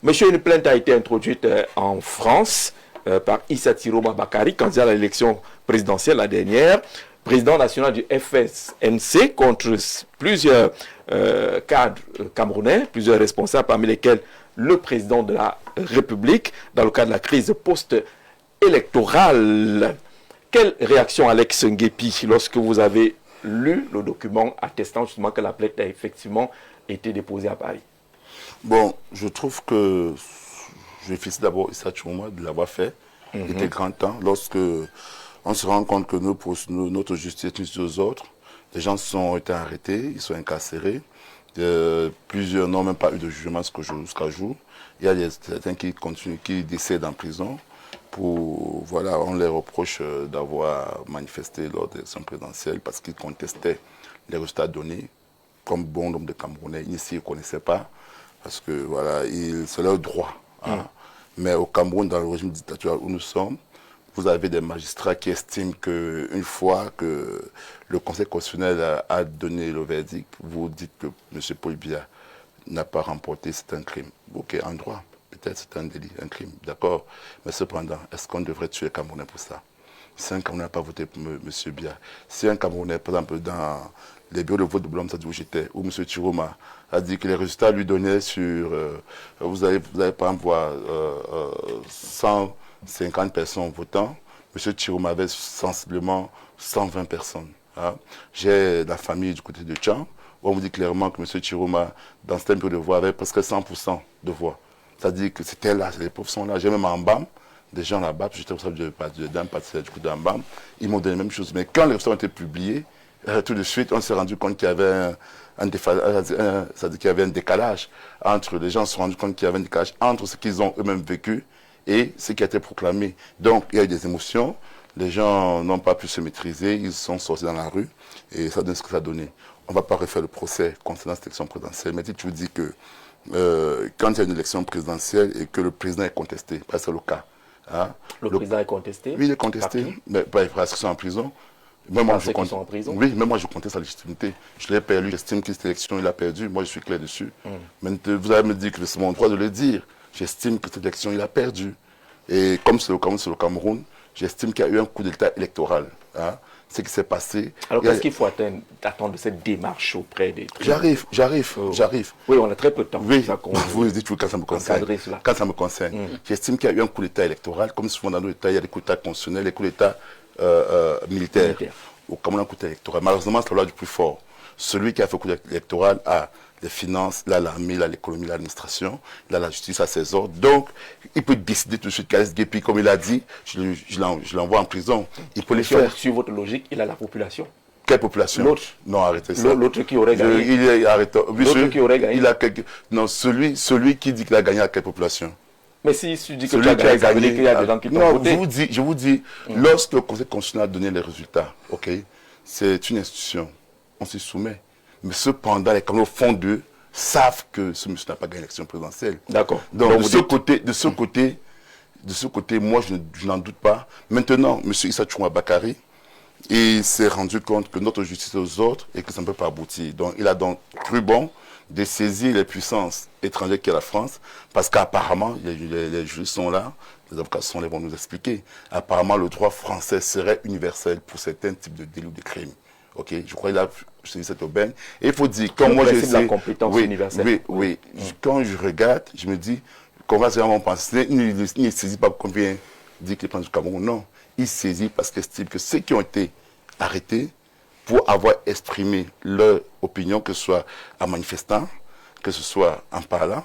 Monsieur, une plainte a été introduite en France par Issa Tiroma Bakari, candidat à l'élection présidentielle la dernière, président national du FSNC, contre plusieurs cadres camerounais, plusieurs responsables, parmi lesquels le président de la République, dans le cadre de la crise post-électorale. Quelle réaction, Alex Nguepi, lorsque vous avez lu le document attestant justement que la plainte a effectivement été déposée à Paris? Bon, je trouve que je félicite d'abord Issa Tiroma de l'avoir fait. Il était grand temps. Lorsque on se rend compte que notre justice nous aux autres, les gens ont été arrêtés, ils sont incarcérés. Plusieurs n'ont même pas eu de jugement jusqu'à jour. Il y a certains qui continuent, qui décèdent en prison. Voilà, on les reproche d'avoir manifesté lors des élections présidentielles parce qu'ils contestaient les résultats donnés. Comme bon nombre de Camerounais, ici, ils ne connaissaient pas. Parce que voilà, c'est leur droit. Hein. Mais au Cameroun, dans le régime dictatorial où nous sommes, vous avez des magistrats qui estiment qu'une fois que le Conseil constitutionnel a donné le verdict, vous dites que M. Paul Biya n'a pas remporté, c'est un crime. Ok, en droit, peut-être c'est un délit, un crime, d'accord. Mais cependant, est-ce qu'on devrait tuer les Camerounais pour ça? Si un Camerounais n'a pas voté pour M. Biya, si un Camerounais, par exemple, dans les bureaux de vote de Blom, ça dit où j'étais, où M. Tiroma a dit que les résultats lui donnaient sur... vous allez par exemple voir 150 personnes votant. M. Tiroma avait sensiblement 120 personnes. Hein. J'ai la famille du côté de Tchang, où on me dit clairement que M. Tiroma, dans ce bureau de voix, avait presque 100% de voix. C'est-à-dire que c'était là, les profs sont là. J'ai même en BAM, des gens là-bas, j'étais responsable d'un parti du coup d'un BAM, ils m'ont donné la même chose. Mais quand les résultats ont été publiés, tout de suite, on s'est rendu compte qu'il y avait un décalage entre les gens se sont rendus compte qu'il y avait un décalage entre ce qu'ils ont eux-mêmes vécu et ce qui a été proclamé. Donc, il y a eu des émotions, les gens n'ont pas pu se maîtriser, ils sont sortis dans la rue et ça donne ce que ça a donné. On ne va pas refaire le procès concernant cette élection présidentielle, mais si tu vous dis que quand il y a une élection présidentielle et que le président est contesté, c'est le cas. Hein, le président est contesté? Oui, il est contesté, mais parce qu'ils sont en prison. Même moi, sont en prison. Oui, même moi, je conteste sa légitimité. Je l'ai perdu, j'estime que cette élection, il a perdu. Moi, je suis clair dessus. Maintenant, vous allez me dire que c'est mon droit de le dire. J'estime que cette élection, il a perdu. Et comme c'est le Cameroun, j'estime qu'il y a eu un coup d'État électoral. Hein. Ce qui s'est passé. Alors, qu'est-ce qu'il faut attendre de cette démarche auprès des... J'arrive. Oui, on a très peu de temps. Oui, vous dites quand ça me concerne. Quand ça me concerne. J'estime qu'il y a eu un coup d'État électoral. Comme souvent dans nos États, il y a des coups d'État constitutionnels, des coups d'État militaire. Au Cameroun, un coup électoral. Malheureusement, c'est la loi du plus fort. Celui qui a fait le coup électoral a les finances, il a l'armée, il a l'économie, l'administration, il a la justice à ses ordres. Donc, il peut décider tout de suite qu'Alex Nguepi, comme il a dit, je l'envoie en prison. Il peut les faire. Sur votre logique, il a la population. Quelle population? L'autre. Non, arrêtez ça. L'autre qui aurait gagné. L'autre qui aurait gagné. Non, celui qui dit qu'il a gagné à quelle population? Mais si tu dis que tu as gagné, ça veut dire qu'il y a des gens qui t'ont voté. Je vous dis, lorsque le Conseil constitutionnel a donné les résultats, ok, c'est une institution, on s'y soumet. Mais cependant, les Camerounais au fond d'eux savent que ce monsieur n'a pas gagné l'élection présidentielle. D'accord. Donc de ce côté, moi je n'en doute pas. Maintenant, M. Issa Tiroma Bakari, il s'est rendu compte que notre justice est aux autres et que ça ne peut pas aboutir. Donc il a donc cru bon de saisir les puissances étrangères qui est la France, parce qu'apparemment, les juristes sont là, les avocats sont là, ils vont nous expliquer. Apparemment, le droit français serait universel pour certains types de délits ou de crimes. Ok, je crois qu'il a saisi cette aubaine. Et il faut dire, quand moi je sais, la compétence universelle. Oui. Quand je regarde, je me dis, comment c'est vraiment pensé? Il ne saisit pas comme vient dire qu'il prend du Cameroun. Non, il saisit parce qu'il estime que ceux qui ont été arrêtés pour avoir exprimé leur opinion, que ce soit en manifestant, que ce soit en parlant,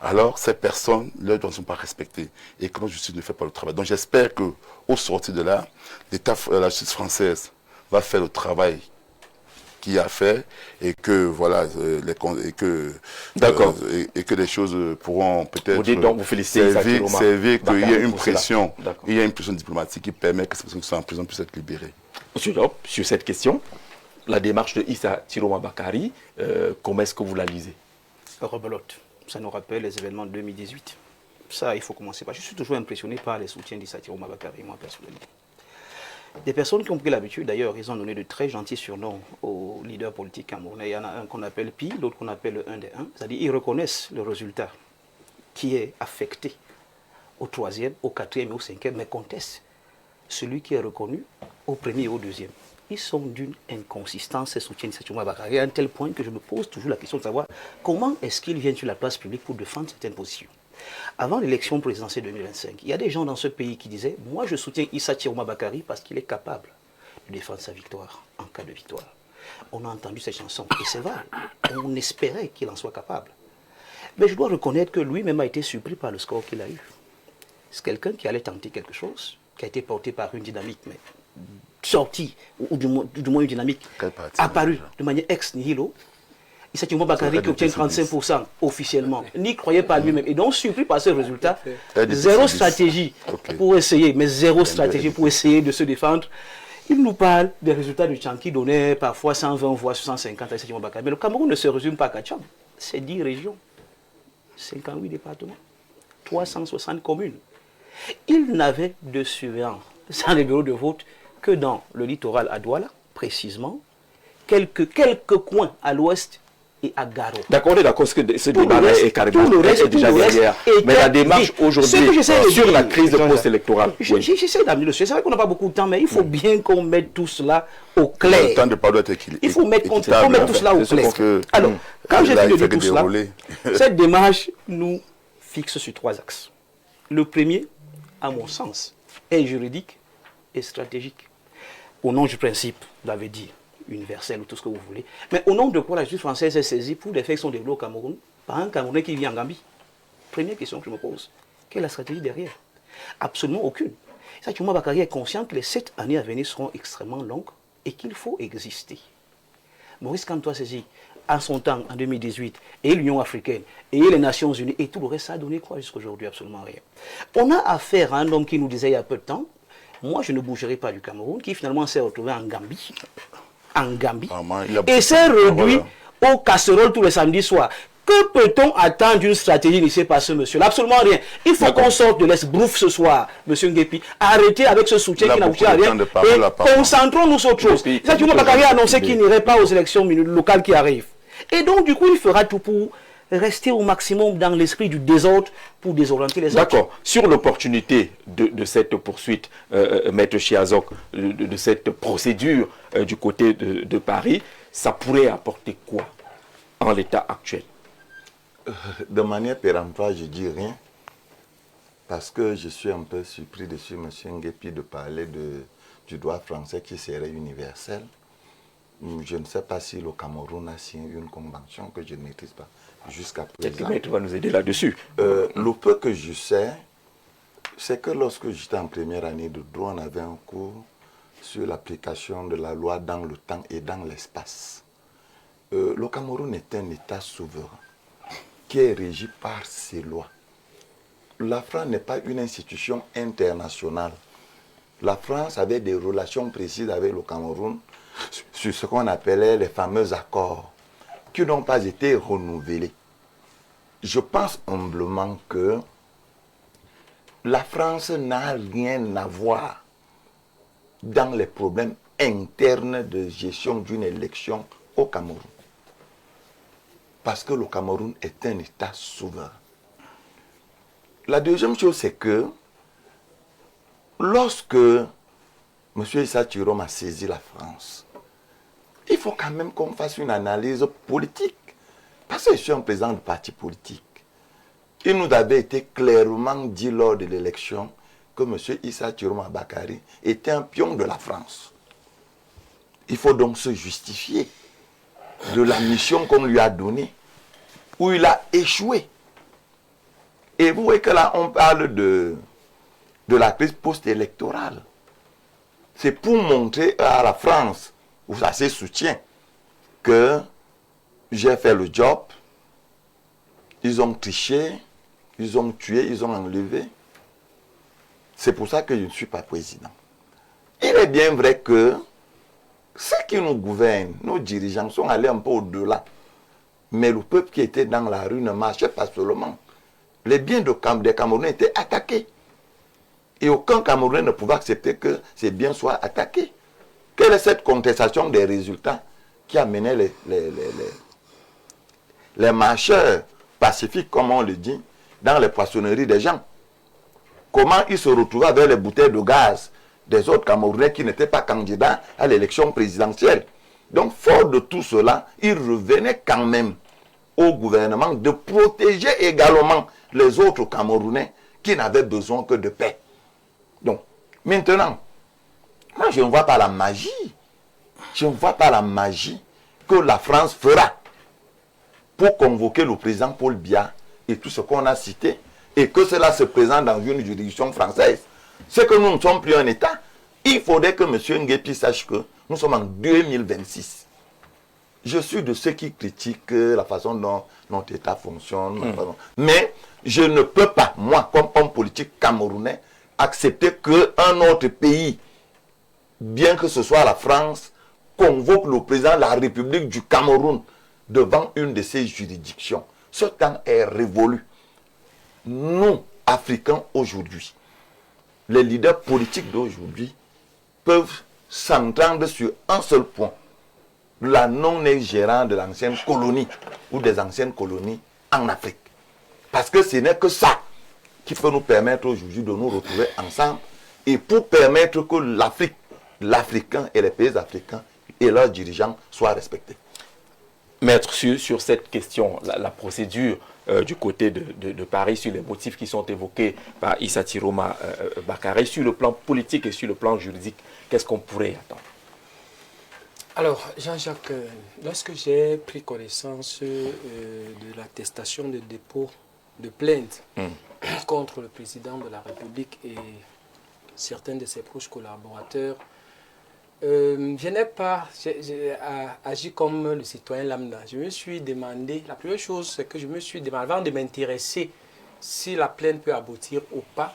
alors ces personnes, leurs droits ne sont pas respectés. Et que la justice ne fait pas le travail. Donc j'espère qu'au sortir de là, la justice française va faire le travail qu'il a fait et que voilà et que les choses pourront peut-être servir qu'il y ait une pression, il y a une pression diplomatique qui permet que ces personnes qui sont en prison puissent être libérées. Monsieur Diop, sur cette question, la démarche de Issa Tiroma Bakari, comment est-ce que vous la lisez? Rebelote. Ça nous rappelle les événements de 2018. Ça, il faut commencer par. Je suis toujours impressionné par les soutiens d'Issa Tiroma Bakari, moi personnellement. Des personnes qui ont pris l'habitude, d'ailleurs, ils ont donné de très gentils surnoms aux leaders politiques camerounais. Il y en a un qu'on appelle Pi, l'autre qu'on appelle le 1 des 1. C'est-à-dire qu'ils reconnaissent le résultat qui est affecté au 3e, au 4e et au 5e, mais conteste celui qui est reconnu au 1er et au 2e. Ils sont d'une inconsistance et soutiennent Issa Chiroma Bakary à un tel point que je me pose toujours la question de savoir comment est-ce qu'ils viennent sur la place publique pour défendre certaines positions. Avant l'élection présidentielle 2025, il y a des gens dans ce pays qui disaient « Moi, je soutiens Issa Chiroma Bakary parce qu'il est capable de défendre sa victoire en cas de victoire. » On a entendu cette chanson et c'est vrai. On espérait qu'il en soit capable. Mais je dois reconnaître que lui-même a été surpris par le score qu'il a eu. C'est quelqu'un qui allait tenter quelque chose, qui a été porté par une dynamique, mais sortie, ou du moins une dynamique apparue de manière ex nihilo. Issa Chiroma Bakary qui obtient 35% officiellement, n'y croyait pas lui-même. Et donc, surpris par ce résultat, zéro stratégie pour essayer, mais zéro stratégie pour essayer de se défendre. Il nous parle des résultats du Tchad qui donnaient parfois 120 voix, 150 à Issa Chiroma Bakary. Mais le Cameroun ne se résume pas qu'à Tchad. C'est 10 régions, 58 départements, 360 communes. Il n'avait de surveillants sans les bureaux de vote que dans le littoral à Douala, précisément, quelques coins à l'ouest et à Garo. D'accord, on est d'accord que ce débat est carrément déjà derrière. Mais la démarche aujourd'hui sur la crise post-électorale. J'essaie d'amener le sujet. C'est vrai qu'on n'a pas beaucoup de temps, mais il faut bien qu'on mette tout cela au clair. Le temps de parler est équilibré. Il faut mettre tout cela au clair. Alors, quand j'ai fini de dire tout cela, cette démarche nous fixe sur 3 axes. Le premier, à mon sens, est juridique et stratégique. Au nom du principe, vous l'avez dit, universel ou tout ce que vous voulez. Mais au nom de quoi la justice française est saisie pour des faits qui sont développés au Cameroun par un Camerounais qui vit en Gambie? Première question que je me pose. Quelle est la stratégie derrière? Absolument aucune. Issa Chiroma Bakary est conscient que les 7 années à venir seront extrêmement longues et qu'il faut exister. Maurice Kamto a saisi en son temps, en 2018, et l'Union africaine, et les Nations unies, et tout le reste, ça a donné quoi jusqu'à aujourd'hui? Absolument rien. On a affaire à un homme qui nous disait il y a peu de temps, moi je ne bougerai pas du Cameroun, qui finalement s'est retrouvé en Gambie, et s'est réduit aux casseroles tous les samedis soirs. Que peut-on attendre d'une stratégie initiée par ce monsieur? Absolument rien. Il faut qu'on sorte de l'esbrouf ce soir, monsieur Nguepi. Arrêtez avec ce soutien qui n'a abouti à rien. Et concentrons-nous sur autre chose. Issa Chiroma Bakary a annoncé qu'il n'irait pas aux élections locales qui arrivent. Et donc, du coup, il fera tout pour rester au maximum dans l'esprit du désordre pour désorienter les autres. D'accord. Sur l'opportunité de cette poursuite, Maître Chiazok, de cette procédure du côté de Paris, ça pourrait apporter quoi en l'état actuel? De manière péremptoire, je ne dis rien, parce que je suis un peu surpris de M. Nguepi de parler du droit français qui serait universel. Je ne sais pas si le Cameroun a signé une convention que je ne maîtrise pas jusqu'à présent. Peut-être que Maître va nous aider là-dessus. Le peu que je sais, c'est que lorsque j'étais en première année de droit, on avait un cours sur l'application de la loi dans le temps et dans l'espace. Le Cameroun est un État souverain qui est régi par ses lois. La France n'est pas une institution internationale. La France avait des relations précises avec le Cameroun sur ce qu'on appelait les fameux accords qui n'ont pas été renouvelés. Je pense humblement que la France n'a rien à voir dans les problèmes internes de gestion d'une élection au Cameroun. Parce que le Cameroun est un État souverain. La deuxième chose, c'est que lorsque M. Issa Chiroma a saisi la France, il faut quand même qu'on fasse une analyse politique. Parce que je suis un président de parti politique. Il nous avait été clairement dit lors de l'élection que M. Issa Chiroma Bakary était un pion de la France. Il faut donc se justifier de la mission qu'on lui a donnée, où il a échoué. Et vous voyez que là, on parle de la crise post-électorale. C'est pour montrer à la France, ou à ses soutiens, que j'ai fait le job, ils ont triché, ils ont tué, ils ont enlevé. C'est pour ça que je ne suis pas président. Il est bien vrai que ceux qui nous gouvernent, nos dirigeants, sont allés un peu au-delà. Mais le peuple qui était dans la rue ne marchait pas seulement. Les biens des Camerounais étaient attaqués. Et aucun Camerounais ne pouvait accepter que ces biens soient attaqués. Quelle est cette contestation des résultats qui a mené les marcheurs pacifiques, comme on le dit, dans les poissonneries des gens. Comment ils se retrouvaient avec les bouteilles de gaz des autres Camerounais qui n'étaient pas candidats à l'élection présidentielle. Donc, fort de tout cela, il revenait quand même au gouvernement de protéger également les autres Camerounais qui n'avaient besoin que de paix. Donc, maintenant, moi je ne vois pas la magie. Je ne vois pas la magie que la France fera pour convoquer le président Paul Biya et tout ce qu'on a cité, et que cela se présente dans une juridiction française. C'est que nous ne sommes plus un État. Il faudrait que M. Nguepi sache que nous sommes en 2026. Je suis de ceux qui critiquent la façon dont notre État fonctionne. Mais je ne peux pas, moi, comme homme politique camerounais, accepter qu'un autre pays, bien que ce soit la France, convoque le président de la République du Cameroun devant une de ces juridictions. Ce temps est révolu. Nous, Africains, aujourd'hui, les leaders politiques d'aujourd'hui peuvent s'entendre sur un seul point: la non-ingérence de l'ancienne colonie ou des anciennes colonies en Afrique. Parce que ce n'est que ça qui peut nous permettre aujourd'hui de nous retrouver ensemble et pour permettre que l'Afrique, l'Africain et les pays africains et leurs dirigeants soient respectés. Maître, sur cette question, la procédure du côté de Paris, sur les motifs qui sont évoqués par Issa Tiroma Bakary, sur le plan politique et sur le plan juridique, qu'est-ce qu'on pourrait attendre? Alors, Jean-Jacques, lorsque j'ai pris connaissance de l'attestation de dépôt de plainte contre le président de la République et certains de ses proches collaborateurs, je n'ai pas agi comme le citoyen lambda. Je me suis demandé, la première chose, c'est que je me suis demandé, avant de m'intéresser si la plainte peut aboutir ou pas,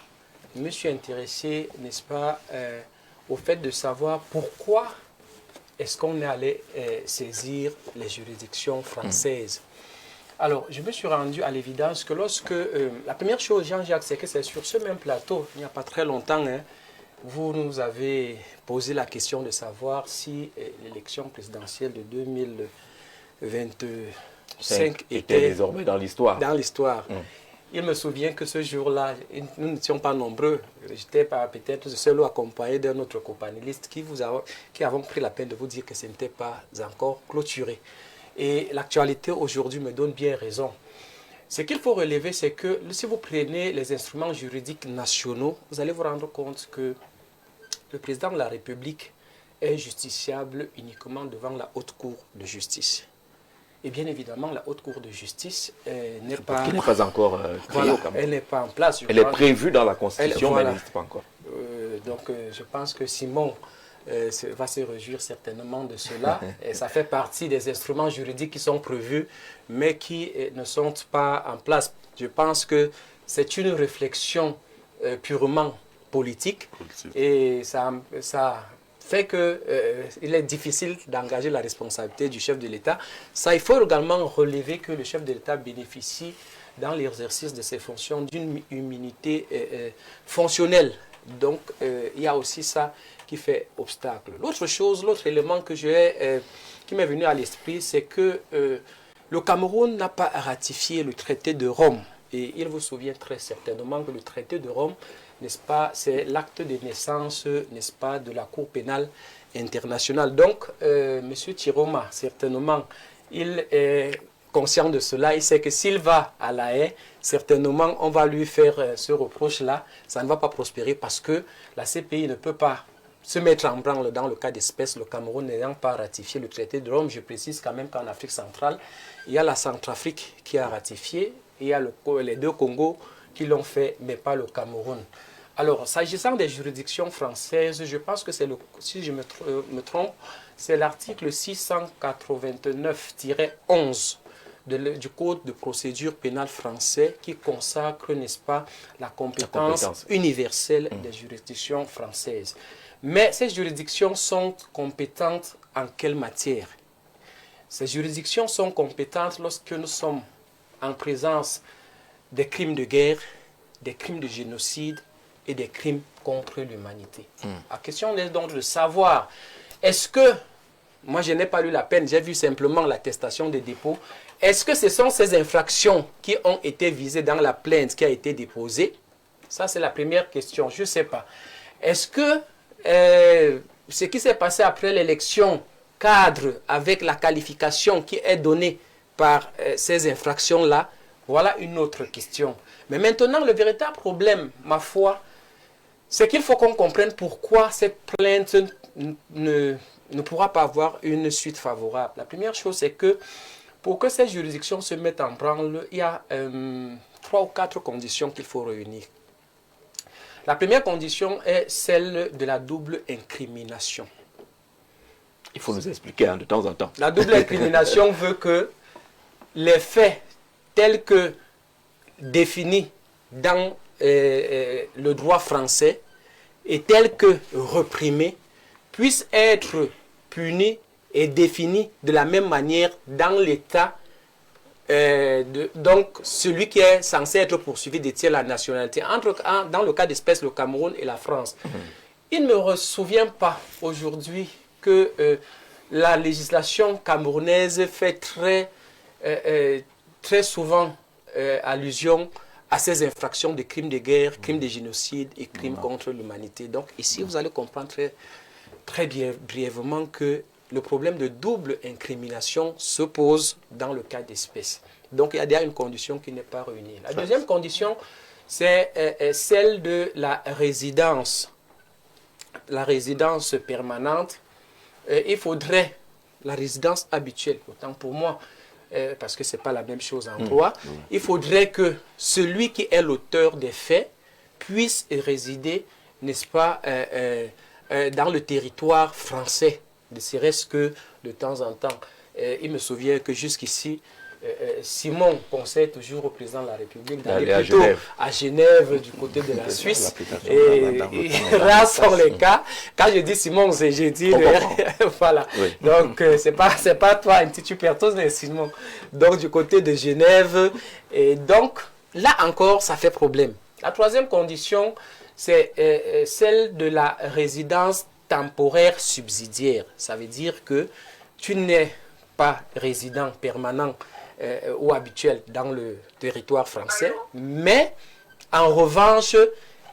je me suis intéressé, n'est-ce pas, au fait de savoir pourquoi est-ce qu'on est allé saisir les juridictions françaises. Alors, je me suis rendu à l'évidence que lorsque... la première chose, Jean-Jacques, c'est que c'est sur ce même plateau, il n'y a pas très longtemps, vous nous avez posé la question de savoir si l'élection présidentielle de 2025 était désormais dans l'histoire. Dans l'histoire. Il me souvient que ce jour-là, nous n'étions pas nombreux. J'étais peut-être seul ou accompagné d'un autre copanéliste qui avons pris la peine de vous dire que ce n'était pas encore clôturé. Et l'actualité aujourd'hui me donne bien raison. Ce qu'il faut relever, c'est que si vous prenez les instruments juridiques nationaux, vous allez vous rendre compte que le président de la République est justiciable uniquement devant la Haute Cour de justice. Et bien évidemment, la Haute Cour de justice n'est pas... Qui n'est pas encore créée au Cameroun. Elle n'est pas en place. Elle est prévue dans la Constitution, mais elle n'existe pas encore. Donc je pense que Simon va se réjouir certainement de cela. Et ça fait partie des instruments juridiques qui sont prévus, mais qui ne sont pas en place. Je pense que c'est une réflexion purement politique. Et ça fait qu'il est difficile d'engager la responsabilité du chef de l'État. Ça, il faut également relever que le chef de l'État bénéficie, dans l'exercice de ses fonctions, d'une immunité fonctionnelle. Donc, il y a aussi ça qui fait obstacle. L'autre chose, l'autre élément qui m'est venu à l'esprit, c'est que le Cameroun n'a pas ratifié le traité de Rome. Et il vous souvient très certainement que le traité de Rome, n'est-ce pas, c'est l'acte de naissance, n'est-ce pas, de la Cour pénale internationale. Donc, M. Tiroma, certainement, il est conscient de cela. Il sait que s'il va à La Haye, certainement, on va lui faire ce reproche-là. Ça ne va pas prospérer parce que la CPI ne peut pas se mettre en branle dans le cas d'espèce, le Cameroun n'ayant pas ratifié le traité de Rome. Je précise quand même qu'en Afrique centrale, il y a la Centrafrique qui a ratifié, et il y a les deux Congos qui l'ont fait, mais pas le Cameroun. Alors, s'agissant des juridictions françaises, je pense que c'est si je me trompe, c'est l'article 689-11 du Code de procédure pénale français qui consacre, n'est-ce pas, la compétence universelle des juridictions françaises. Mais ces juridictions sont compétentes en quelle matière? Ces juridictions sont compétentes lorsque nous sommes en présence des crimes de guerre, des crimes de génocide et des crimes contre l'humanité. La question est donc de savoir, est-ce que moi je n'ai pas lu la peine, j'ai vu simplement l'attestation de dépôt. Est-ce que ce sont ces infractions qui ont été visées dans la plainte qui a été déposée? Ça, c'est la première question, je ne sais pas. Est-ce que ce qui s'est passé après l'élection cadre avec la qualification qui est donnée par ces infractions-là? Voilà une autre question. Mais maintenant, le véritable problème, ma foi, c'est qu'il faut qu'on comprenne pourquoi cette plainte ne pourra pas avoir une suite favorable. La première chose, c'est que pour que ces juridictions se mettent en branle, il y a 3 ou 4 conditions qu'il faut réunir. La première condition est celle de la double incrimination. Il faut nous expliquer de temps en temps. La double incrimination veut que les faits tels que définis dans le droit français et tels que reprimés puissent être punis et définis de la même manière dans l'État. Donc, celui qui est censé être poursuivi détient la nationalité. Dans le cas d'espèce, le Cameroun et la France. Il ne me souvient pas aujourd'hui que la législation camerounaise fait très souvent allusion à ces infractions de crimes de guerre, crimes de génocide et crimes contre l'humanité. Donc ici, vous allez comprendre très brièvement que le problème de double incrimination se pose dans le cas d'espèce. Donc il y a déjà une condition qui n'est pas réunie. La deuxième condition, c'est celle de la résidence permanente. Il faudrait la résidence habituelle, autant pour moi, parce que ce n'est pas la même chose en droit. Il faudrait que celui qui est l'auteur des faits puisse résider, n'est-ce pas, dans le territoire français, ne serait-ce que de temps en temps. Il me souvient que jusqu'ici, Simon conseille toujours au président de la République d'aller plutôt à Genève, du côté de la Suisse. Et rares sont les cas. Quand je dis Simon, j'ai dit... voilà. Oui. Donc, c'est pas toi, un petit pertos, mais Simon. Donc, du côté de Genève. Et donc, là encore, ça fait problème. La troisième condition, c'est celle de la résidence temporaire subsidiaire. Ça veut dire que tu n'es pas résident permanent ou habituel dans le territoire français, mais en revanche,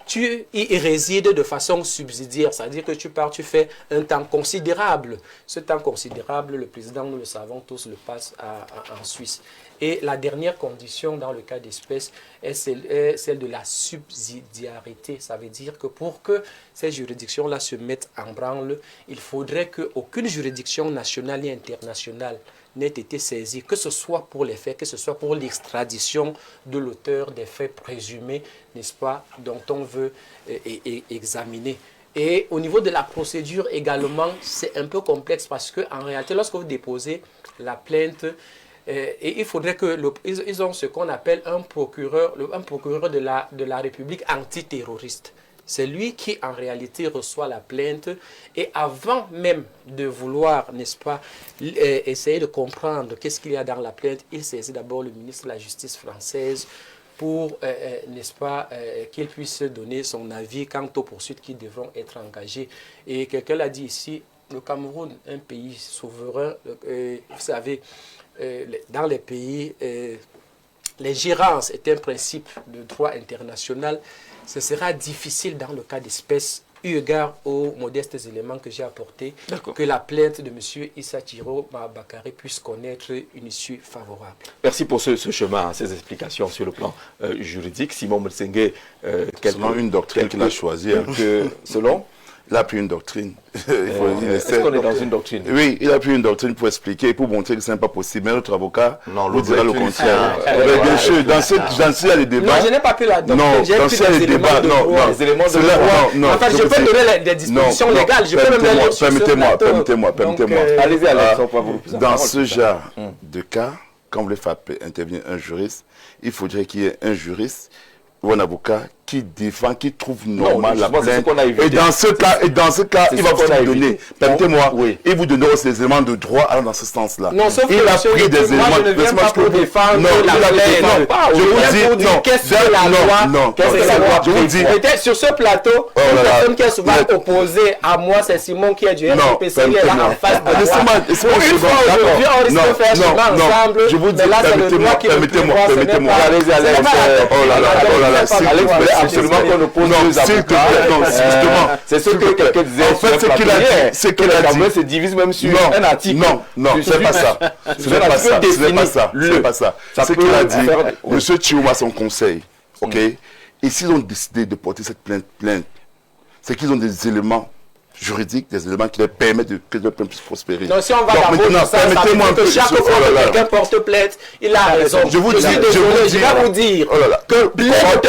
tu y résides de façon subsidiaire, c'est-à-dire que tu pars, tu fais un temps considérable. Ce temps considérable, le président, nous le savons tous, le passe en Suisse. Et la dernière condition dans le cas d'espèce est celle de la subsidiarité. Ça veut dire que pour que ces juridictions-là se mettent en branle, il faudrait qu'aucune juridiction nationale et internationale n'ait été saisie, que ce soit pour les faits, que ce soit pour l'extradition de l'auteur des faits présumés, n'est-ce pas, dont on veut examiner. Et au niveau de la procédure également, c'est un peu complexe parce qu'en réalité, lorsque vous déposez la plainte, et il faudrait qu'ils ont ce qu'on appelle un procureur de la République antiterroriste. C'est lui qui, en réalité, reçoit la plainte et avant même de vouloir, n'est-ce pas, essayer de comprendre qu'est-ce qu'il y a dans la plainte, il saisit d'abord le ministre de la Justice française pour, n'est-ce pas, qu'il puisse donner son avis quant aux poursuites qui devront être engagées. Et quelqu'un l'a dit ici, le Cameroun, un pays souverain, vous savez, dans les pays, l'ingérence est un principe de droit international. Ce sera difficile dans le cas d'espèce, eu égard aux modestes éléments que j'ai apportés, que la plainte de M. Issa Thiroma Bakary puisse connaître une issue favorable. Merci pour ce chemin, ces explications sur le plan juridique. Simon Mutsengue, selon une doctrine qu'il a choisie. Selon Il a pris une doctrine. Est-ce qu'on est dans une doctrine? Oui, il a pris une doctrine pour expliquer, pour montrer que ce n'est pas possible. Mais notre avocat vous dira le contraire. Bien sûr, dans ce il y a des débats. Non, je n'ai pas pris la doctrine. Non, dans ce il y a des débats. Les éléments de droit. Non, enfin, je peux donner des dispositions légales. Je peux même les lire. Permettez-moi. Allez-y, Alex, on va vous dans ce genre de cas, quand vous voulez faire intervenir un juriste, il faudrait qu'il y ait un juriste ou un avocat qui défend, qui trouve normal la justement, c'est ce plainte. qu'on a évité. Et dans ce cas, C'est il va ce qu'on a vous donner, évité. permettez-moi, Oui. il vous donnera aussi des éléments de droit allant dans ce sens-là. Non, sauf il que a monsieur pris des Guépé, moi, éléments. je ne viens Laisse-moi pas pour expliquer. défendre Non, la il a plainte. défendu. Je Je vous viens dis, pour dire non, qu'est-ce que la loi, qu'est-ce que la loi je vous dis. Peut-être sur ce plateau, là une là. personne qui est souvent Mais- opposée à moi, c'est Simon qui est du Non, RPC, il est là en face de moi. laissez-moi Une fois aujourd'hui, on risque de faire chemin ensemble, je vous dis, mais là, c'est le droit qui me prévoit, ce n'est permettez-moi. pas- Allez-y, Alex. c'est pas la- Oh là là, oh là là, s'il Alex vous plaît, voulait absolument qu'on oppose Non, deux s'il te avocats. plaît, non, justement. C'est ce que quelqu'un disait. En fait, ce qu'il a dit, c'est qu'il a dit. se divise même sur Non, un article. non, c'est pas ça. Ce n'est pas ça. Ce n'est pas ça. Ce n'est pas ça. Ce qu'il a dit, monsieur Chioma, son conseil, ok? Et s'ils ont décidé de porter cette plainte, c'est qu'ils ont des éléments juridiques, des éléments qui leur permettent que leur plainte puisse prospérer. Donc si on va Donc, d'abord maintenant, sur ça, permettez-moi un que peu. chaque oh fois là que là. quelqu'un porte plainte, il a raison. Je vous dis, suis désolé, je vais vous dire Oh là là. que les personnes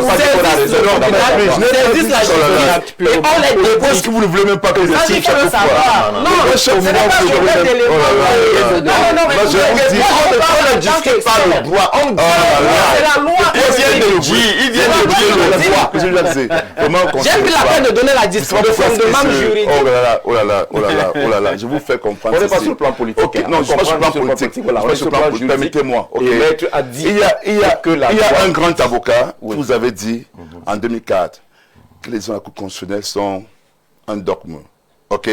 pas dire qu'on a raison. Non, mais je n'ai pas saisissent la dit- oh là là. justice et on les Pourquoi est-ce dépose. que vous ne voulez même pas que je Ça, il tire faut le chaque fois? savoir. Non, ce n'est pas sur Oh là cet élément. là. Non, mais Moi, je vous dis, on ne discute pas le droit. On dit, c'est la loi. Ils viennent de dire le droit. Je viens de dire. Comment on J'ai pris la peine de donner la discussion de fondement juridique. Oh là là, oh là là, oh là là, oh là là, je vous fais comprendre. On n'est pas ceci. sur le plan politique. Ok, non, je suis pas sur le plan politique. Voilà, Je on est suis sur le plan politique. Permettez-moi. ok. Et Maître a dit Il y a que la il y a loi- un grand avocat qui vous avait dit en 2004 que les décisions de la Cour constitutionnelle sont un dogme. Ok?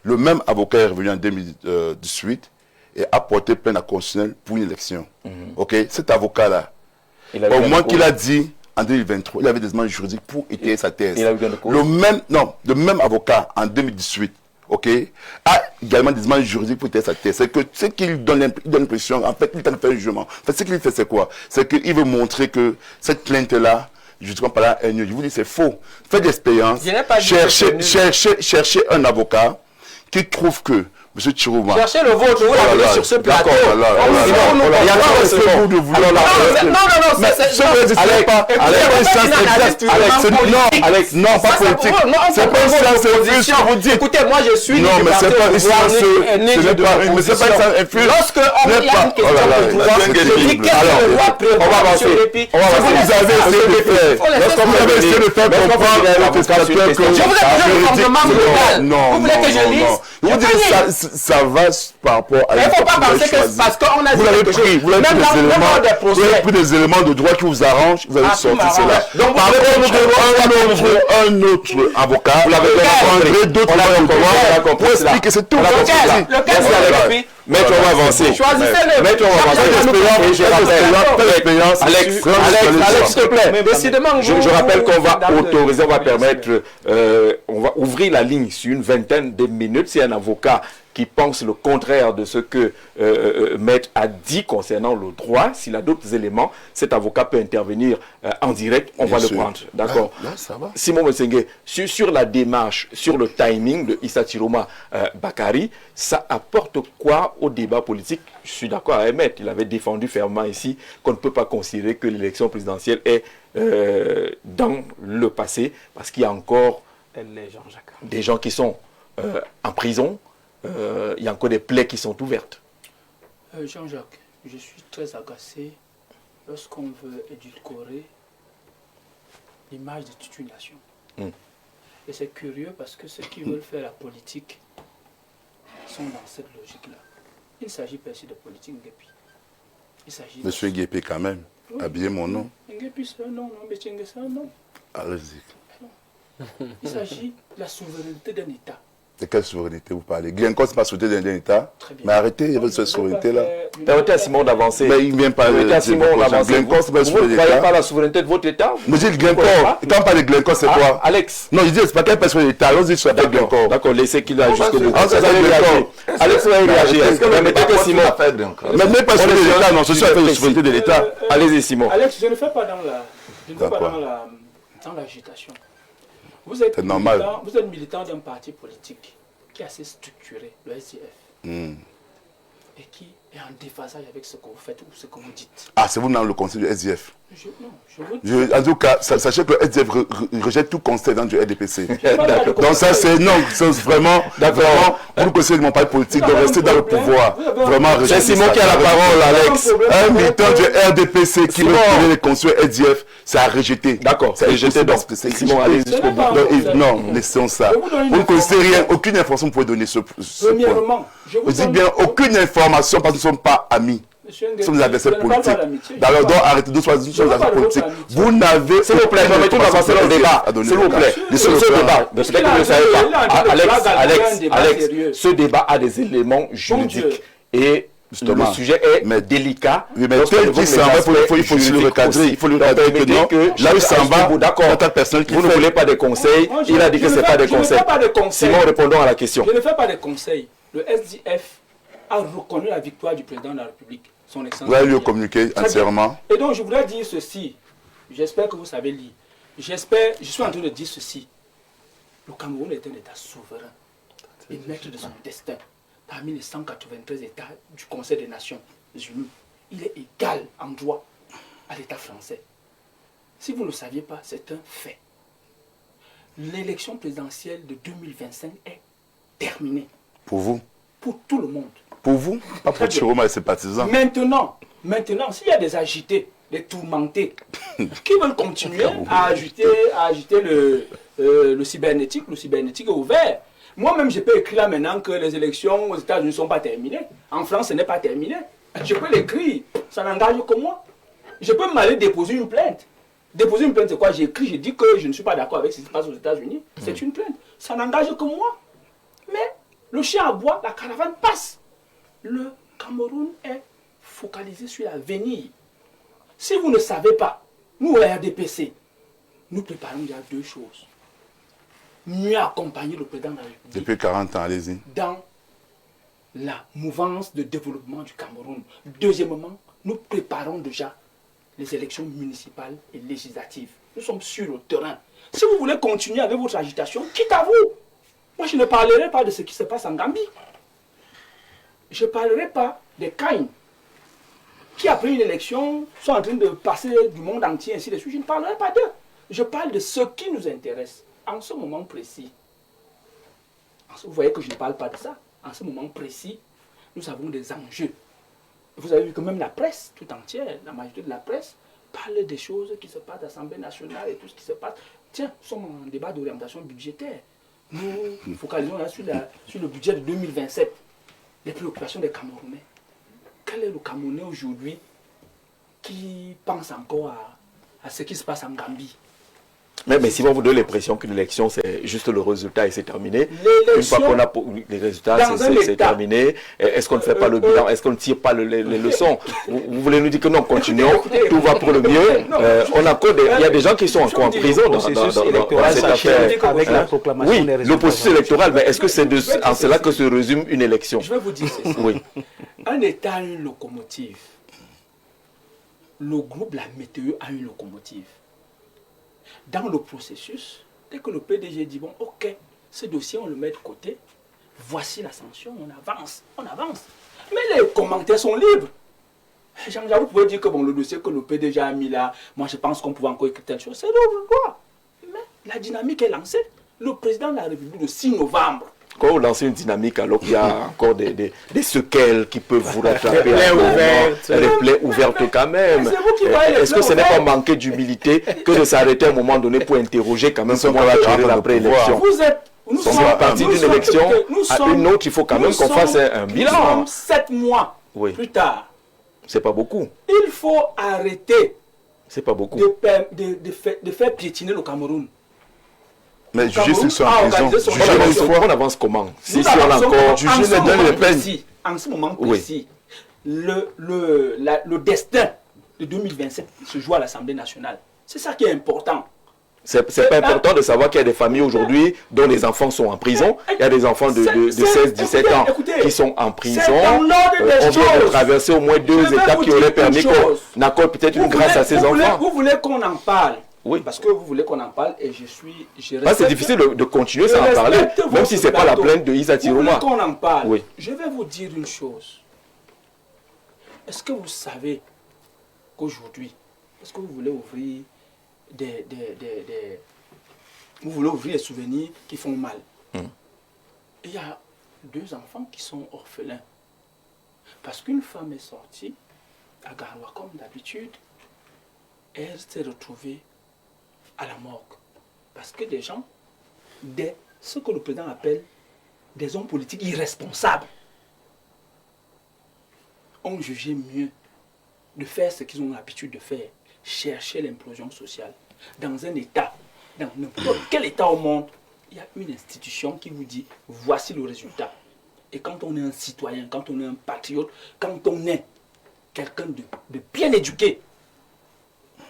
Le même avocat est revenu en 2018 et a porté plainte à la constitutionnelle pour une élection. Ok? Cet avocat-là, Il a eu au gain de moins cause. qu'il a dit en 2023, il avait des éléments juridiques pour étayer sa thèse. Il a eu gain de cause. Le même avocat en 2018, ok, a également des éléments juridiques pour étayer sa thèse. C'est que ce qu'il donne l'impression, en fait, il tente de faire un jugement. En fait, ce qu'il fait, c'est quoi? C'est qu'il veut montrer que cette plainte-là, justement par là, est nulle. Je vous dis, c'est faux. Faites l'expérience. Je n'ai pas dit que c'est nul. Cherchez un avocat qui trouve que M. Chirouma. Cherchez le vôtre, vous l'avez sur ce plateau. Alex, non, pas politique. C'est pas une séance infuse, je vous dis. Écoutez, moi je suis Non, mais c'est pas une séance, mais c'est pas une séance infuse. Lorsque il y a une question de pouvoir, je dis qu'est-ce que le roi prévoit, on va avancer. monsieur Lépi. On va avancer. Vous avez essayé de faire. Lorsque vous avez essayé de faire comprendre aux téléspectateurs que Je vous ai donné le fondement légal. non, Vous voulez que je lise? je vous dis ça va par rapport à Il ne faut pas penser que parce qu'on a vous dit l'avez quelque pris, chose, vous avez même pris des dans éléments, des vous avez procès. pris des éléments de droit qui vous arrangent, vous avez Ah, sorti tout cela. m'arrange. Donc, Par vous contre, un autre avocat, vous l'avez prendrez d'autres éléments de droit pour expliquer, c'est tout. Lequel c'est Lépi? Maître, on va avancer. Choisissez le. Maître, on va avancer. Et je rappelle, Alex, s'il te plaît. Décidément, Je rappelle qu'on va vous- autoriser, on va permettre, on va ouvrir la ligne sur une vingtaine de minutes. Si un avocat qui pense le contraire de ce que Maître a dit concernant le droit, s'il a d'autres éléments, cet avocat peut intervenir en direct, on va le sûr. prendre. D'accord. Là, ça va. Simon Messenge, sur la démarche, sur le timing de Issa Chiroma Bakari, ça apporte quoi au débat politique? Je suis d'accord avec Maître, il avait défendu fermement ici qu'on ne peut pas considérer que l'élection présidentielle est dans le passé, parce qu'il y a encore des gens qui sont en prison, il y a encore des plaies qui sont ouvertes. Jean-Jacques, je suis très agacé lorsqu'on veut édulcorer l'image de toute une nation. Et c'est curieux parce que ceux qui veulent faire la politique sont dans cette logique-là. Il ne s'agit pas ici de politique Nguepi. Il s'agit de... Monsieur Guépé, quand même, habillez mon nom. Nguepi, c'est un nom, non, Béchengue, c'est un nom. Allez-y. Il s'agit de la souveraineté d'un État. De quelle souveraineté vous parlez? Glencore, c'est pas souveraineté d'un État. Très bien. Mais arrêtez, il y avait cette souveraineté-là. Permettez à Simon d'avancer. Mais il ne vient pas Permettez à Simon d'avancer. Glencore, c'est pas Vous ne souveraineté croyez d'État. pas la souveraineté de votre État? Mais j'ai dit Glencore. Quand on parle de Glencore, c'est quoi? Alex. Non, je dis, c'est pas quelle personne d'État. Alors, je dis, ça fait Glencore. D'accord, laissez qu'il aille jusqu'au bout. Ah, ça Vous allez fait réagir. Glencore. Alex va réagir. Est-ce que permettez que Simon... Mais même pas souveraineté de l'État, non, je suis affaire de souveraineté de l'État. Allez-y, Simon. Alex, je ne fais pas dans la... Je ne fais pas D'accord. dans l'agitation. Vous êtes C'est normal. militant, vous êtes militant d'un parti politique qui est assez structuré, le SDF, et qui est en déphasage avec ce que vous faites ou ce que vous dites. Ah, c'est vous dans le conseil du SDF. Non, je vous dis. En tout cas, sachez que le SDF rejette tout conseil dans du RDPC. D'accord. Donc ça, c'est non, c'est vraiment, pour le conseil de mon parti politique, de rester dans le pouvoir. Vraiment, c'est Simon qui a la parole, Alex. Un militant du RDPC qui veut tirer les conseils SDF, c'est à rejeter. D'accord, c'est rejeté. Donc, Simon, allez jusqu'au bout. Non, laissons ça. Vous ne connaissez rien, aucune information que vous pouvez donner ce point. Premièrement, je vous dis bien aucune information parce que nous ne sommes pas amis. Nous sommes des adversaires politiques. Alors, donc, arrêtez de choisir des adversaires politiques. Vous n'avez. S'il vous plaît, permettez-nous d'avancer dans le débat. S'il vous plaît. Ce débat, peut-être que vous ne savez pas. Alex, ce débat a des éléments juridiques. Et le sujet est délicat. Oui, mais tel qu'il s'en va, il faut le recadrer. Il faut le recadrer que non. Là où il s'en va, d'accord. Vous ne voulez pas des conseils. Il a dit que ce n'est pas des conseils. Simon, répondons à la question. Je ne fais pas de conseils. Le SDF a reconnu la victoire du président de la République. Son excellence. Vous allez lui communiquer entièrement. Et donc, je voudrais dire ceci. J'espère que vous savez lire. Je suis en train de dire ceci. Le Cameroun est un État souverain et maître de son destin. Parmi les 193 États du Conseil des Nations Unies, il est égal en droit à l'État français. Si vous ne le saviez pas, c'est un fait. L'élection présidentielle de 2025 est terminée. Pour vous? Pour tout le monde. Pour vous? Pas pour Chiroma et ses partisans. Maintenant, s'il y a des agités, des tourmentés, qui veulent continuer à agiter le cybernétique est ouvert. Moi-même, je peux écrire là maintenant que les élections aux États-Unis ne sont pas terminées. En France, ce n'est pas terminé. Je peux l'écrire. Ça n'engage que moi. Je peux m'aller déposer une plainte. Déposer une plainte, c'est quoi? J'écris, je dis que je ne suis pas d'accord avec ce qui se passe aux États-Unis. C'est une plainte. Ça n'engage que moi. Mais le chien aboie, la caravane passe. Le Cameroun est focalisé sur l'avenir. Si vous ne savez pas, nous, à RDPC, nous préparons déjà deux choses. Mieux accompagner le président de la République. Depuis 40 ans, allez-y. Dans la mouvance de développement du Cameroun. Deuxièmement, nous préparons déjà les élections municipales et législatives. Nous sommes sur le terrain. Si vous voulez continuer avec votre agitation, quitte à vous. Moi, je ne parlerai pas de ce qui se passe en Gambie. Je ne parlerai pas des Caïns qui, après une élection, sont en train de passer du monde entier, ainsi de suite. Je ne parlerai pas d'eux. Je parle de ce qui nous intéresse en ce moment précis. Vous voyez que je ne parle pas de ça. En ce moment précis, nous avons des enjeux. Vous avez vu que même la presse tout entière, la majorité de la presse, parle des choses qui se passent à l'Assemblée nationale et tout ce qui se passe. Tiens, nous sommes en débat d'orientation budgétaire. Nous focalisons là sur le budget de 2027. Les préoccupations des Camerounais. Quel est le Camerounais aujourd'hui qui pense encore à ce qui se passe en Gambie? Mais Simon, vous donnez l'impression qu'une élection, c'est juste le résultat et c'est terminé. Une fois qu'on a les résultats, c'est terminé. Est-ce qu'on ne fait pas le bilan? Est-ce qu'on ne tire pas les leçons? Vous voulez nous dire que non, continuons, tout va pour le mieux. Il y a des gens qui sont encore en prison dans cette affaire. Avec la proclamation oui, des résultats. l'opposition électorale, mais est-ce que c'est en cela que se résume une élection? Je vais vous dire ceci. Oui. Un État a une locomotive. Le groupe La Météo a une locomotive. Dans le processus, dès que le PDG dit, bon, ok, ce dossier, on le met de côté, voici la sanction, on avance. Mais les commentaires sont libres. Jean-Jacques, vous pouvez dire que bon, le dossier que le PDG a mis là, moi je pense qu'on pouvait encore écrire telle chose, c'est notre droit. Mais la dynamique est lancée. Le président de la République, le 6 novembre, quand vous lancez une dynamique alors qu'il y a encore des séquelles qui peuvent vous rattraper, les plaies ouvertes quand même. Est-ce que ce n'est pas manquer d'humilité que de s'arrêter à un moment donné pour interroger quand même comment on va gérer l'après-élection? Nous sommes à partir d'une élection à une autre, il faut quand même qu'on fasse un bilan. Nous sommes 7 mois plus tard. C'est pas beaucoup. Il faut arrêter. C'est pas beaucoup. De faire piétiner le Cameroun. Mais juger ceux qui sont en prison, on avance comment? Si on a encore jugé les données les peines. En ce moment précis, le destin de 2027 se joue à l'Assemblée nationale. C'est ça qui est important. C'est pas important de savoir qu'il y a des familles aujourd'hui dont les enfants sont en prison. Il y a des enfants de 16-17 ans qui sont en prison. On vient de traverser au moins 2 étapes qui auraient permis qu'on accorde peut-être une grâce à ces enfants. Vous voulez qu'on en parle? Oui. Parce que vous voulez qu'on en parle et c'est difficile de continuer sans en parler, même si ce n'est pas la plainte de Issa Tiroma. Vous voulez qu'on en parle? Oui. Je vais vous dire une chose. Est-ce que vous savez qu'aujourd'hui, est-ce que vous voulez ouvrir vous voulez ouvrir des souvenirs qui font mal? Il y a 2 enfants qui sont orphelins. Parce qu'une femme est sortie à Garoua comme d'habitude, elle s'est retrouvée à la morgue. Parce que des gens, ce que le président appelle des hommes politiques irresponsables, ont jugé mieux de faire ce qu'ils ont l'habitude de faire, chercher l'implosion sociale. Dans un État, dans n'importe quel État au monde, il y a une institution qui vous dit, voici le résultat. Et quand on est un citoyen, quand on est un patriote, quand on est quelqu'un de bien éduqué,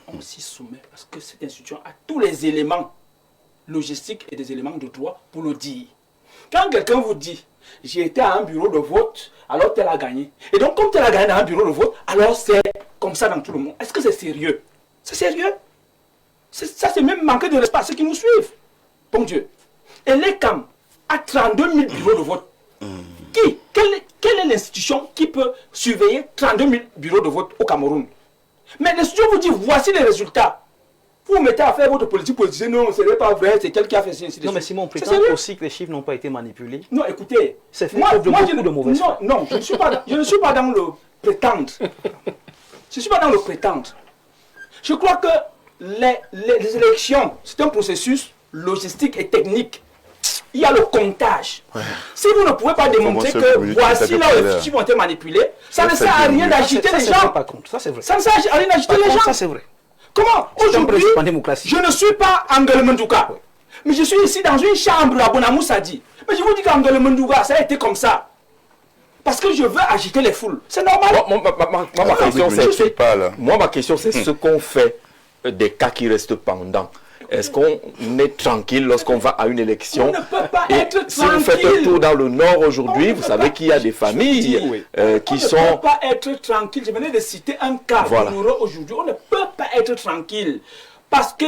on s'y soumet parce que cette institution a tous les éléments logistiques et des éléments de droit pour le dire. Quand quelqu'un vous dit, j'ai été à un bureau de vote, alors tel a gagné. Et donc, comme tel a gagné dans un bureau de vote, alors c'est comme ça dans tout le monde. Est-ce que c'est sérieux? C'est sérieux? Ça, c'est même manquer de respect à ceux qui nous suivent. Bon Dieu. Et l'ECAM a 32 000 bureaux de vote. Quelle est l'institution qui peut surveiller 32 000 bureaux de vote au Cameroun? Mais l'institution vous dit, voici les résultats. Vous vous mettez à faire votre politique politicienne, non, ce n'est pas vrai, c'est tel qui a fait ça. Non, mais Simon, on prétend aussi que les chiffres n'ont pas été manipulés. Non, écoutez, c'est fait beaucoup de mauvaises foi. Non, je ne suis pas dans le prétendre. Je ne suis pas dans le prétendre. Je crois que les élections, c'est un processus logistique et technique. Il y a le comptage. Ouais. Si vous ne pouvez pas démontrer que voici là où les fichiers ont été manipulés, ça ne sert à rien d'agiter les gens. Ça, c'est vrai. Ça ne sert à rien d'agiter les gens. Ça, c'est vrai. Comment aujourd'hui, je ne suis pas Angele Mendouka, mais je suis ici dans une chambre à Bonamoussadi. Mais je vous dis qu'Angele Mendouka, ça a été comme ça. Parce que je veux agiter les foules. C'est normal. Ma question, c'est ce qu'on fait des cas qui restent pendants. Est-ce qu'on est tranquille lorsqu'on va à une élection? On ne peut pas être tranquille. Si vous faites un tour dans le Nord aujourd'hui, vous savez qu'il y a des familles qui sont... On ne peut pas être tranquille. Je venais de citer un cas douloureux aujourd'hui. On ne peut pas être tranquille. Parce que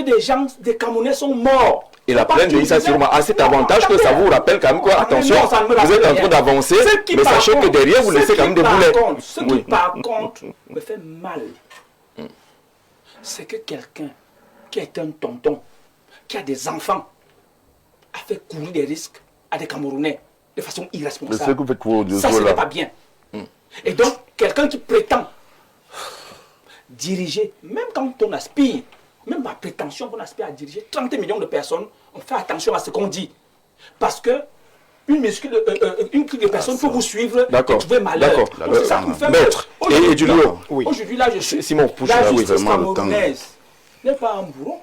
des Camerounais sont morts. Et la plainte de Issa Siroma a cet avantage que ça vous rappelle quand même quoi. Attention, vous êtes en train d'avancer, mais sachez que derrière, vous laissez quand même des boulets. Ce qui, par contre, me fait mal, c'est que quelqu'un qui est un tonton, qui a des enfants, a fait courir des risques à des Camerounais de façon irresponsable. Ça, ce n'est pas bien. Et donc, quelqu'un qui prétend diriger, même quand on aspire, même ma prétention qu'on aspire à diriger 30 millions de personnes, on fait attention à ce qu'on dit. Parce que une clique de personnes peut vous suivre et trouver malheur. C'est ça qui me fait Maître, et du lieu. Aujourd'hui, là, je suis... Simon, la justice camerounaise n'est pas un bourreau.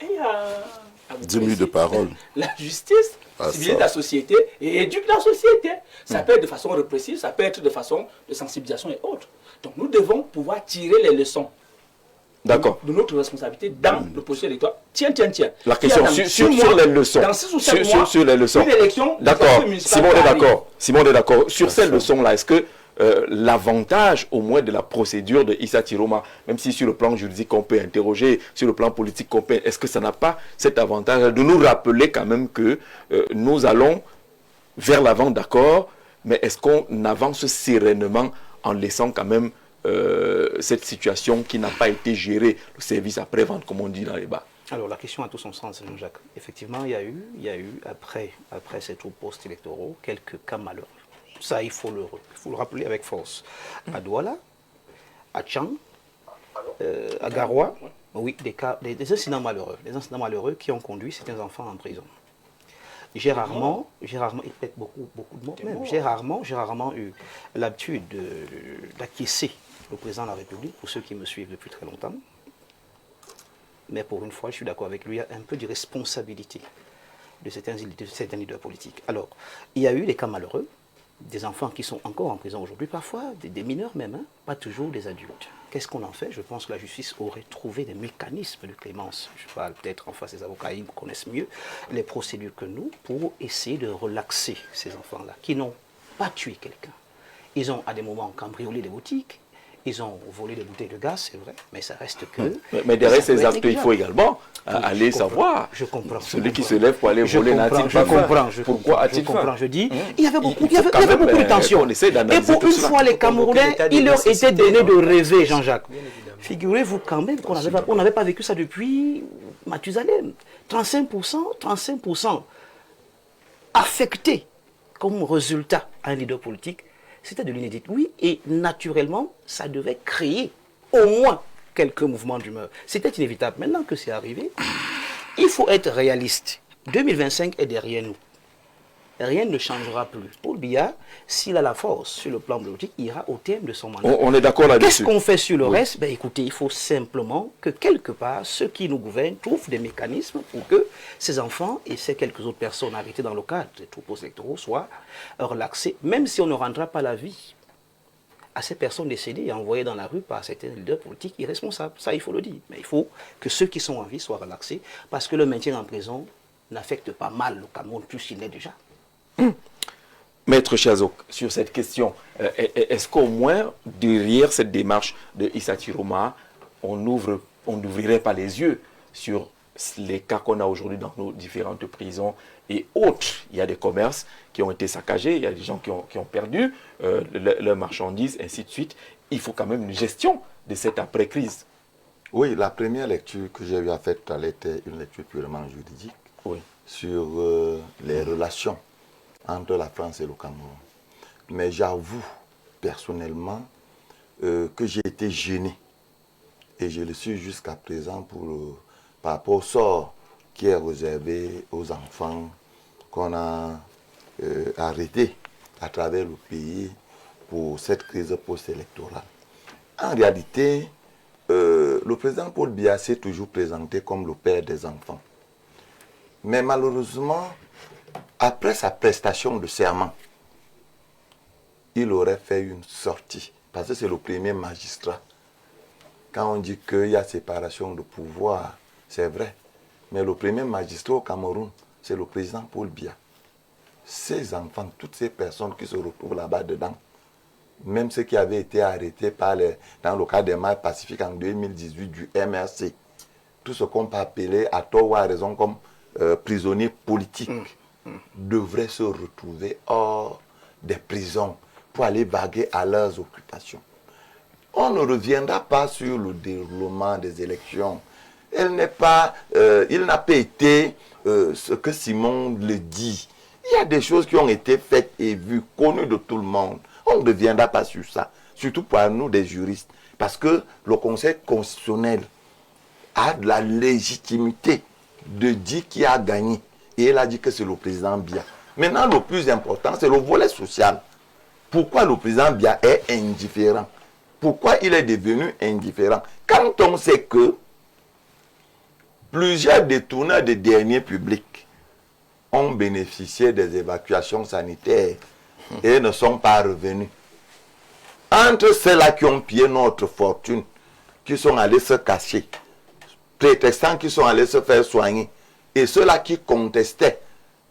Et il y a 10 minutes de parole. La justice civilise la société et éduque la société. Ça peut être de façon répressive, ça peut être de façon de sensibilisation et autres. Donc nous devons pouvoir tirer les leçons de notre responsabilité dans le processus électoral. Tiens. La question sur les leçons. Dans 6 ou 7 mois, sur les leçons. Une élection. D'accord. Simon est d'accord. Sur ces leçons-là, est-ce que l'avantage au moins de la procédure de Issa Tiroma, même si sur le plan juridique on peut interroger, sur le plan politique on peut, est-ce que ça n'a pas cet avantage de nous rappeler quand même que nous allons vers l'avant, d'accord, mais est-ce qu'on avance sereinement en laissant quand même cette situation qui n'a pas été gérée, le service après-vente comme on dit dans les bas? Alors la question a tout son sens, Jean-Jacques. Effectivement, il y a eu après ces tours post-électoraux, quelques cas malheureux. Ça, il faut le rappeler avec force. À Douala, à Tchang, à Garoua, oui, des incidents malheureux qui ont conduit certains enfants en prison. J'ai rarement, et peut-être beaucoup de morts même, j'ai rarement eu l'habitude d'acquiescer le président de la République, pour ceux qui me suivent depuis très longtemps. Mais pour une fois, je suis d'accord avec lui, il y a un peu de responsabilité de certains leaders politiques. Alors, il y a eu des cas malheureux, des enfants qui sont encore en prison aujourd'hui, parfois des mineurs même, hein, pas toujours des adultes. Qu'est-ce qu'on en fait? Je pense que la justice aurait trouvé des mécanismes de clémence. Je parle peut-être en face des avocats, ils connaissent mieux les procédures que nous pour essayer de relaxer ces enfants-là qui n'ont pas tué quelqu'un. Ils ont à des moments cambriolé des boutiques, Ils ont volé des bouteilles de gaz, c'est vrai, mais ça reste que... Mais derrière ces actes, il faut également aller savoir. Je comprends. Celui qui se lève pour aller voler n'a-t-il pas faim? Pourquoi a-t-il faim? Je dis, il y avait beaucoup de tensions. Et pour une fois, les Camerounais, il leur était donné de rêver, Jean-Jacques. Figurez-vous quand même qu'on n'avait pas vécu ça depuis Mathusalem. 35% affectés comme résultat à un leader politique, c'était de l'inédit. Oui, et naturellement, ça devait créer au moins quelques mouvements d'humeur. C'était inévitable. Maintenant que c'est arrivé, il faut être réaliste. 2025 est derrière nous. Rien ne changera plus. Paul Biya, s'il a la force sur le plan politique, il ira au terme de son mandat. On est d'accord là-dessus. Qu'est-ce qu'on fait sur le reste? Ben, écoutez, il faut simplement que quelque part, ceux qui nous gouvernent trouvent des mécanismes pour que ces enfants et ces quelques autres personnes arrêtées dans le cadre des troupeaux électoraux soient relaxés, même si on ne rendra pas la vie à ces personnes décédées et envoyées dans la rue par certains leaders politiques irresponsables. Ça, il faut le dire. Mais il faut que ceux qui sont en vie soient relaxés parce que le maintien en prison n'affecte pas mal le Cameroun, plus qu'il l'est déjà. Maître Chazok, sur cette question, est-ce qu'au moins, derrière cette démarche de Issa Chiroma, on n'ouvrirait pas les yeux sur les cas qu'on a aujourd'hui dans nos différentes prisons et autres? Il y a des commerces qui ont été saccagés, il y a des gens qui ont perdu leurs marchandises, ainsi de suite. Il faut quand même une gestion de cette après-crise. Oui, la première lecture que j'ai eu à faire tout à l'heure était une lecture purement juridique sur les relations entre la France et le Cameroun. Mais j'avoue personnellement que j'ai été gêné, et je le suis jusqu'à présent par rapport au sort qui est réservé aux enfants qu'on a arrêtés à travers le pays pour cette crise post-électorale. En réalité, le président Paul Biya s'est toujours présenté comme le père des enfants. Mais malheureusement, après sa prestation de serment, il aurait fait une sortie. Parce que c'est le premier magistrat. Quand on dit qu'il y a séparation de pouvoir, c'est vrai. Mais le premier magistrat au Cameroun, c'est le président Paul Biya. Ces enfants, toutes ces personnes qui se retrouvent là-bas dedans, même ceux qui avaient été arrêtés dans le cadre des marches pacifiques en 2018 du MRC, tout ce qu'on peut appeler à tort ou à raison comme prisonniers politiques, devraient se retrouver hors des prisons pour aller vaguer à leurs occupations. On ne reviendra pas sur le déroulement des élections. Il n'a pas été ce que Simon le dit. Il y a des choses qui ont été faites et vues, connues de tout le monde. On ne reviendra pas sur ça, surtout pour nous des juristes. Parce que le Conseil constitutionnel a de la légitimité de dire qui a gagné. Et il a dit que c'est le président Biya. Maintenant, le plus important, c'est le volet social. Pourquoi le président Biya est indifférent? Pourquoi il est devenu indifférent? Quand on sait que plusieurs détourneurs des deniers publics ont bénéficié des évacuations sanitaires et ne sont pas revenus. Entre ceux-là qui ont pillé notre fortune, qui sont allés se cacher, prétextant qu'ils sont allés se faire soigner, et ceux-là qui contestaient,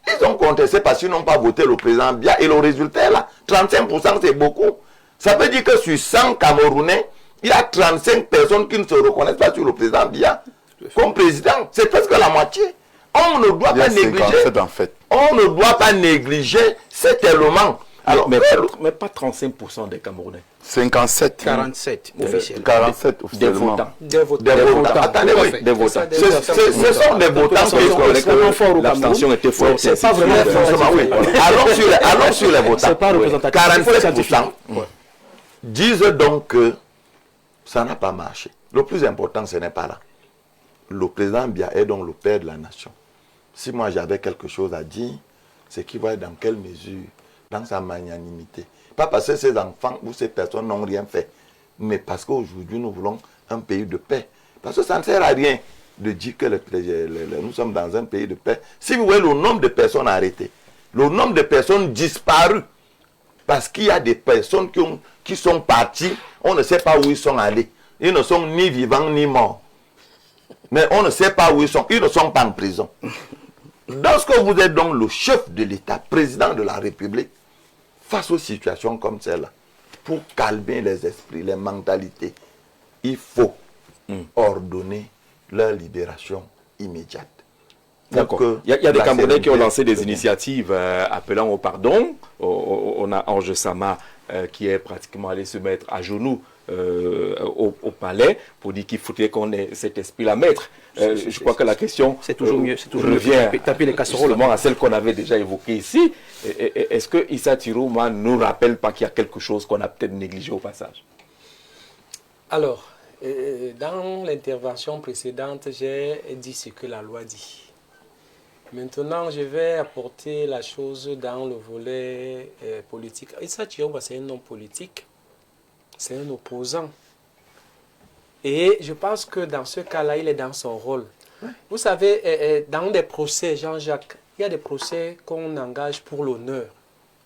ils ont contesté parce qu'ils n'ont pas voté le président Biya. Et le résultat est là. 35%, c'est beaucoup. Ça veut dire que sur 100 Camerounais, il y a 35 personnes qui ne se reconnaissent pas sur le président Biya comme président. C'est presque la moitié. On ne doit pas négliger. En fait. On ne doit pas négliger cet élément. Alors, mais pas 35% des Camerounais. 57. 47 officiellement. 47 officiellement. Des votants. Attendez, oui, des votants. Ce sont des votants qui l'abstention était forte. C'est pas vraiment Allons sur les votants. C'est pas représentatif. 47% disent donc que ça n'a pas marché. Le plus important, ce n'est pas là. Le président Biya est donc le père de la nation. Si moi j'avais quelque chose à dire, c'est qu'il va être dans quelle mesure, dans sa magnanimité. Pas parce que ces enfants ou ces personnes n'ont rien fait, mais parce qu'aujourd'hui nous voulons un pays de paix. Parce que ça ne sert à rien de dire que nous sommes dans un pays de paix. Si vous voyez le nombre de personnes arrêtées, le nombre de personnes disparues, parce qu'il y a des personnes qui sont parties, on ne sait pas où ils sont allés. Ils ne sont ni vivants ni morts. Mais on ne sait pas où ils sont. Ils ne sont pas en prison. Lorsque vous êtes donc le chef de l'État, président de la République, face aux situations comme celle-là, pour calmer les esprits, les mentalités, il faut ordonner leur libération immédiate. D'accord. Il y a des Camerounais qui ont lancé des initiatives appelant au pardon. On a Ange Sama qui est pratiquement allé se mettre à genoux au palais pour dire qu'il faudrait qu'on ait cet esprit-là maître. Je crois que la question c'est toujours mieux, revient taper les casseroles à celle qu'on avait déjà évoquée ici. Est-ce que Issa Tiroma ne nous rappelle pas qu'il y a quelque chose qu'on a peut-être négligé au passage? Alors, dans l'intervention précédente, j'ai dit ce que la loi dit. Maintenant, je vais apporter la chose dans le volet politique. Issa Tiroma, c'est un homme politique, c'est un opposant. Et je pense que dans ce cas-là, il est dans son rôle. Vous savez, dans des procès, Jean-Jacques, il y a des procès qu'on engage pour l'honneur,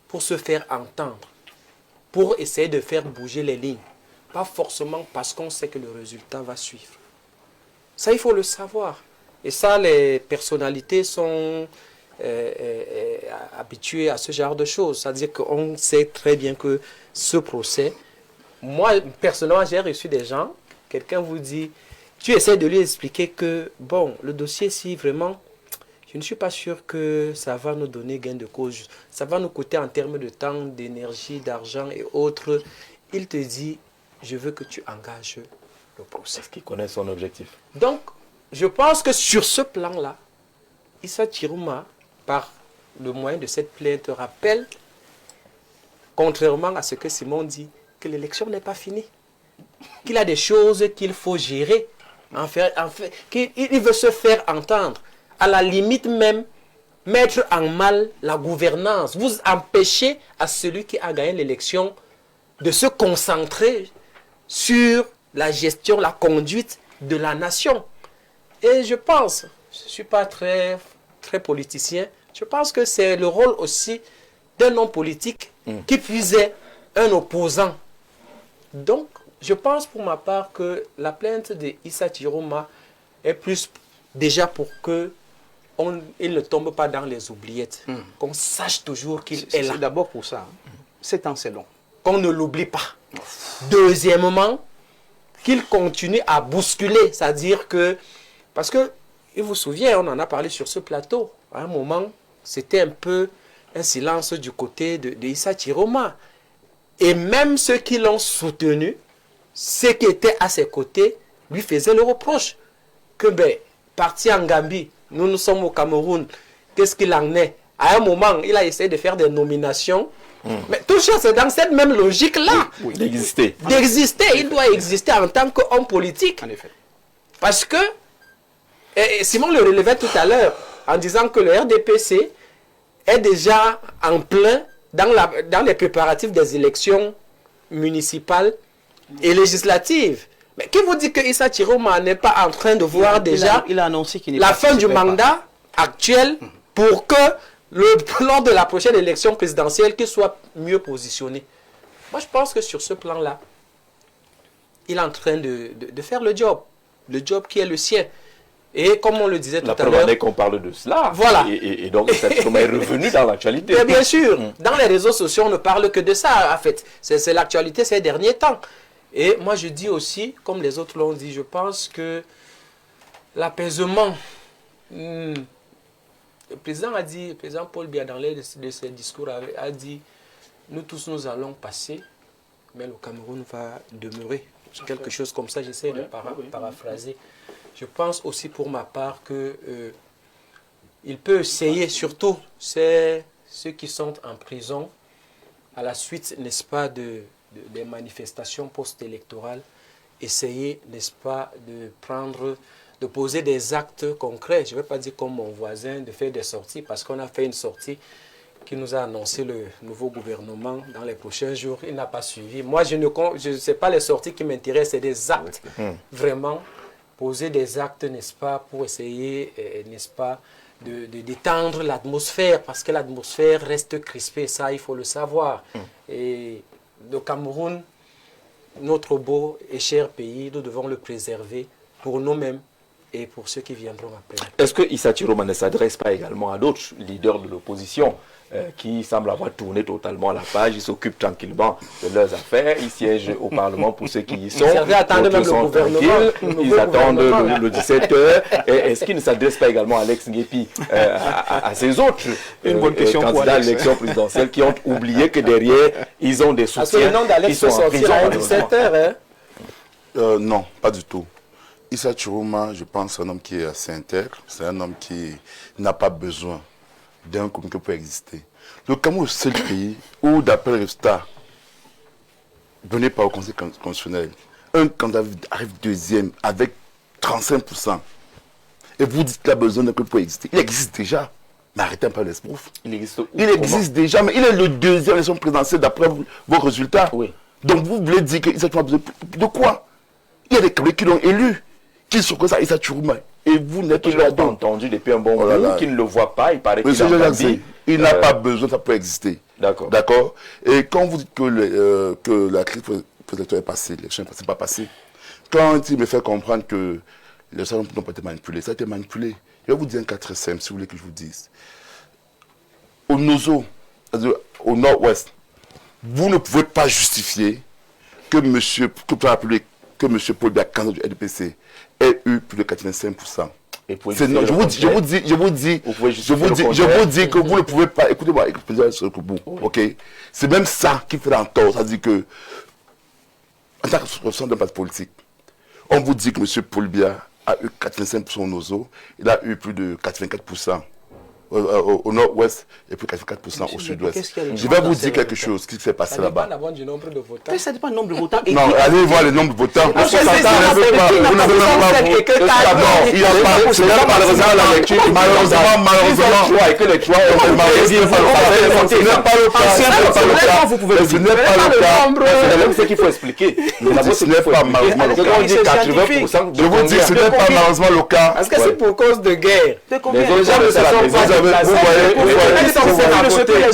pour se faire entendre, pour essayer de faire bouger les lignes. Pas forcément parce qu'on sait que le résultat va suivre. Ça, il faut le savoir. Et ça, les personnalités sont habituées à ce genre de choses. C'est-à-dire qu'on sait très bien que ce procès, moi, personnellement, j'ai reçu des gens, quelqu'un vous dit, tu essaies de lui expliquer que, bon, le dossier, si vraiment, je ne suis pas sûr que ça va nous donner gain de cause. Ça va nous coûter en termes de temps, d'énergie, d'argent et autres. Il te dit, je veux que tu engages le procès. Parce qu'il connaît son objectif. Donc, je pense que sur ce plan-là, Issa Tiroma, par le moyen de cette plainte, rappelle, contrairement à ce que Simon dit, que l'élection n'est pas finie. Qu'il a des choses qu'il faut gérer. Qu'il veut se faire entendre. À la limite même, mettre en mal la gouvernance. Vous empêchez à celui qui a gagné l'élection de se concentrer sur la gestion, la conduite de la nation. Et je pense, je ne suis pas très politicien, je pense que c'est le rôle aussi d'un homme politique qui puisait un opposant. Donc, je pense pour ma part que la plainte de Issa Tiroma est plus déjà pour que il ne tombe pas dans les oubliettes. Qu'on sache toujours qu'il est là. C'est d'abord pour ça. 7 ans, c'est long. Qu'on ne l'oublie pas. Deuxièmement, qu'il continue à bousculer. C'est-à-dire que... Parce que, il vous souvient, on en a parlé sur ce plateau. À un moment, c'était un peu un silence du côté de Issa Tiroma. Et même ceux qui l'ont soutenu, ceux qui étaient à ses côtés, lui faisaient le reproche. Que, parti en Gambie, nous sommes au Cameroun, qu'est-ce qu'il en est? À un moment, il a essayé de faire des nominations. Mais tout ça, c'est dans cette même logique-là. Oui, d'exister. D'exister, il doit exister en tant qu'homme politique. En effet. Parce que, et Simon le relevait tout à l'heure, en disant que le RDPC est déjà en plein dans les préparatifs des élections municipales et législatives. Mais qui vous dit que Issa Tiroma n'est pas en train de voir déjà il a annoncé qu'il la fin du mandat actuel pour que lors de la prochaine élection présidentielle, qu'il soit mieux positionné. Moi, je pense que sur ce plan-là, il est en train de faire le job qui est le sien. Et comme on le disait tout à l'heure... La preuve est qu'on parle de cela. Voilà. Et donc, Issa Tiroma est revenu dans l'actualité. Mais bien sûr, dans les réseaux sociaux, on ne parle que de ça, en fait. C'est l'actualité ces derniers temps. Et moi, je dis aussi, comme les autres l'ont dit, je pense que l'apaisement... Le président Paul Biya, dans l'un de ses discours, a dit, nous tous, nous allons passer, mais le Cameroun va demeurer. Quelque chose comme ça, j'essaie de paraphraser. Je pense aussi pour ma part que il peut essayer, surtout ceux qui sont en prison, à la suite, n'est-ce pas, des manifestations post-électorales, essayer, n'est-ce pas, de poser des actes concrets. Je ne vais pas dire comme mon voisin, de faire des sorties, parce qu'on a fait une sortie qui nous a annoncé le nouveau gouvernement dans les prochains jours. Il n'a pas suivi. Moi, je ne sais pas les sorties qui m'intéressent, c'est des actes. Vraiment, poser des actes, n'est-ce pas, pour essayer, n'est-ce pas, de détendre l'atmosphère, parce que l'atmosphère reste crispée, ça, il faut le savoir. Et le Cameroun, notre beau et cher pays, nous devons le préserver pour nous-mêmes et pour ceux qui viendront après. Est-ce que Issa Chiroma ne s'adresse pas également à d'autres leaders de l'opposition qui semblent avoir tourné totalement la page, ils s'occupent tranquillement de leurs affaires, ils siègent au Parlement pour ceux qui y sont, Certains attendent même le gouvernement, ils attendent le 17h. Est-ce qu'il ne s'adresse pas également à Alex Ngepi, à ces autres candidats à l'élection présidentielle qui ont oublié que derrière, ils ont des soutiens. Parce que le nom d'Alex peut sortir à 17h. Non, pas du tout. Issa Chiroma, je pense, c'est un homme qui est assez intègre. C'est un homme qui n'a pas besoin d'un communiqué pour exister. Le Cameroun, c'est le pays où, d'après le résultat donné par le Conseil constitutionnel, un candidat arrive deuxième avec 35%. Et vous dites qu'il a besoin d'un communiqué pour exister. Il existe déjà. Mais arrêtez un peu l'esbrouf. Il existe déjà, mais il est le deuxième élection présidentielle d'après vos résultats. Oui. Donc vous voulez dire qu'Issa Chiroma a besoin de quoi? Il y a des Camerounais qui l'ont élu, qui sont comme ça, Issa Chiroma. Et vous n'êtes pas pas entendu depuis un bon moment, qui ne le voit pas, il paraît qu'il a entendu. Il n'a pas besoin, ça peut exister. D'accord. D'accord. Et quand vous dites que la crise présidentielle est passée, l'élection n'est pas passée, quand il me fait comprendre que les gens n'ont pas été manipulés, ça a été manipulé. Je vais vous dire un cas très simple, si vous voulez que je vous dise. Au Nozo, au nord-ouest, vous ne pouvez pas justifier que M. Paul Biya, candidat du LDPC, ait eu plus de 85%. Non, je vous dis que vous ne pouvez pas. Écoutez-moi, ok. C'est même ça qui fait en tort. C'est-à-dire que, en tant que responsable d'un parti politique, on vous dit que M. Paul Biya a eu 85% au Nozo, il a eu plus de 84%. Au nord-ouest et plus 84% au sud-ouest. Je vais vous dire quelque chose qui s'est passé là-bas. Ça dépend du nombre de votants. Ça dépend du nombre de votants. Non, allez voir le nombre de votants. Non, Vous n'avez pas. Il n'y a pas. Ce n'est pas malheureusement la lecture. Malheureusement. Et que les trois ont ce n'est pas le cas. Vous pouvez Ce n'est pas le cas. C'est ce qu'il faut expliquer. Ce n'est pas malheureusement le cas. Je vous dis que ce n'est pas malheureusement le cas. Est-ce que c'est pour cause de guerre? Les gens ne se sont pas. Les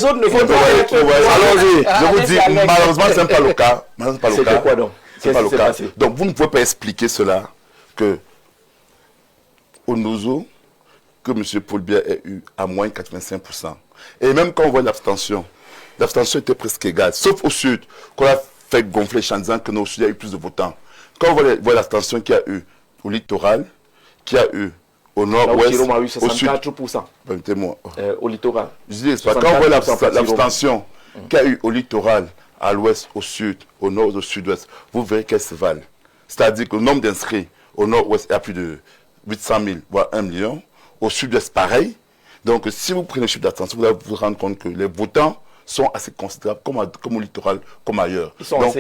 autres ne font pas. Allons-y. Je vous dis, malheureusement, ce n'est pas le cas. C'était quoi donc? C'est pas le cas. Donc, vous ne pouvez pas expliquer cela que au Nozo, que M. Paul Biya ait eu à moins de 85%. Et même quand on voit l'abstention était presque égale, sauf au sud, qu'on a fait gonfler les champs en disant que au sud, il y a eu plus de votants. Quand on voit l'abstention qu'il y a eu au littoral, qu'il y a eu au nord-ouest, au sud, 64%. Permettez-moi. Au littoral. Je dis, quand on voit l'abstention qu'il y a eu au littoral, à l'ouest, au sud, au nord, au sud-ouest, vous verrez qu'elle se valent. C'est-à-dire que le nombre d'inscrits au nord-ouest est à plus de 800 000, voire 1 million. Au sud-ouest, pareil. Donc, si vous prenez le chiffre d'abstention, vous allez vous rendre compte que les votants sont assez considérables, comme au littoral, comme ailleurs. Ils sont donc,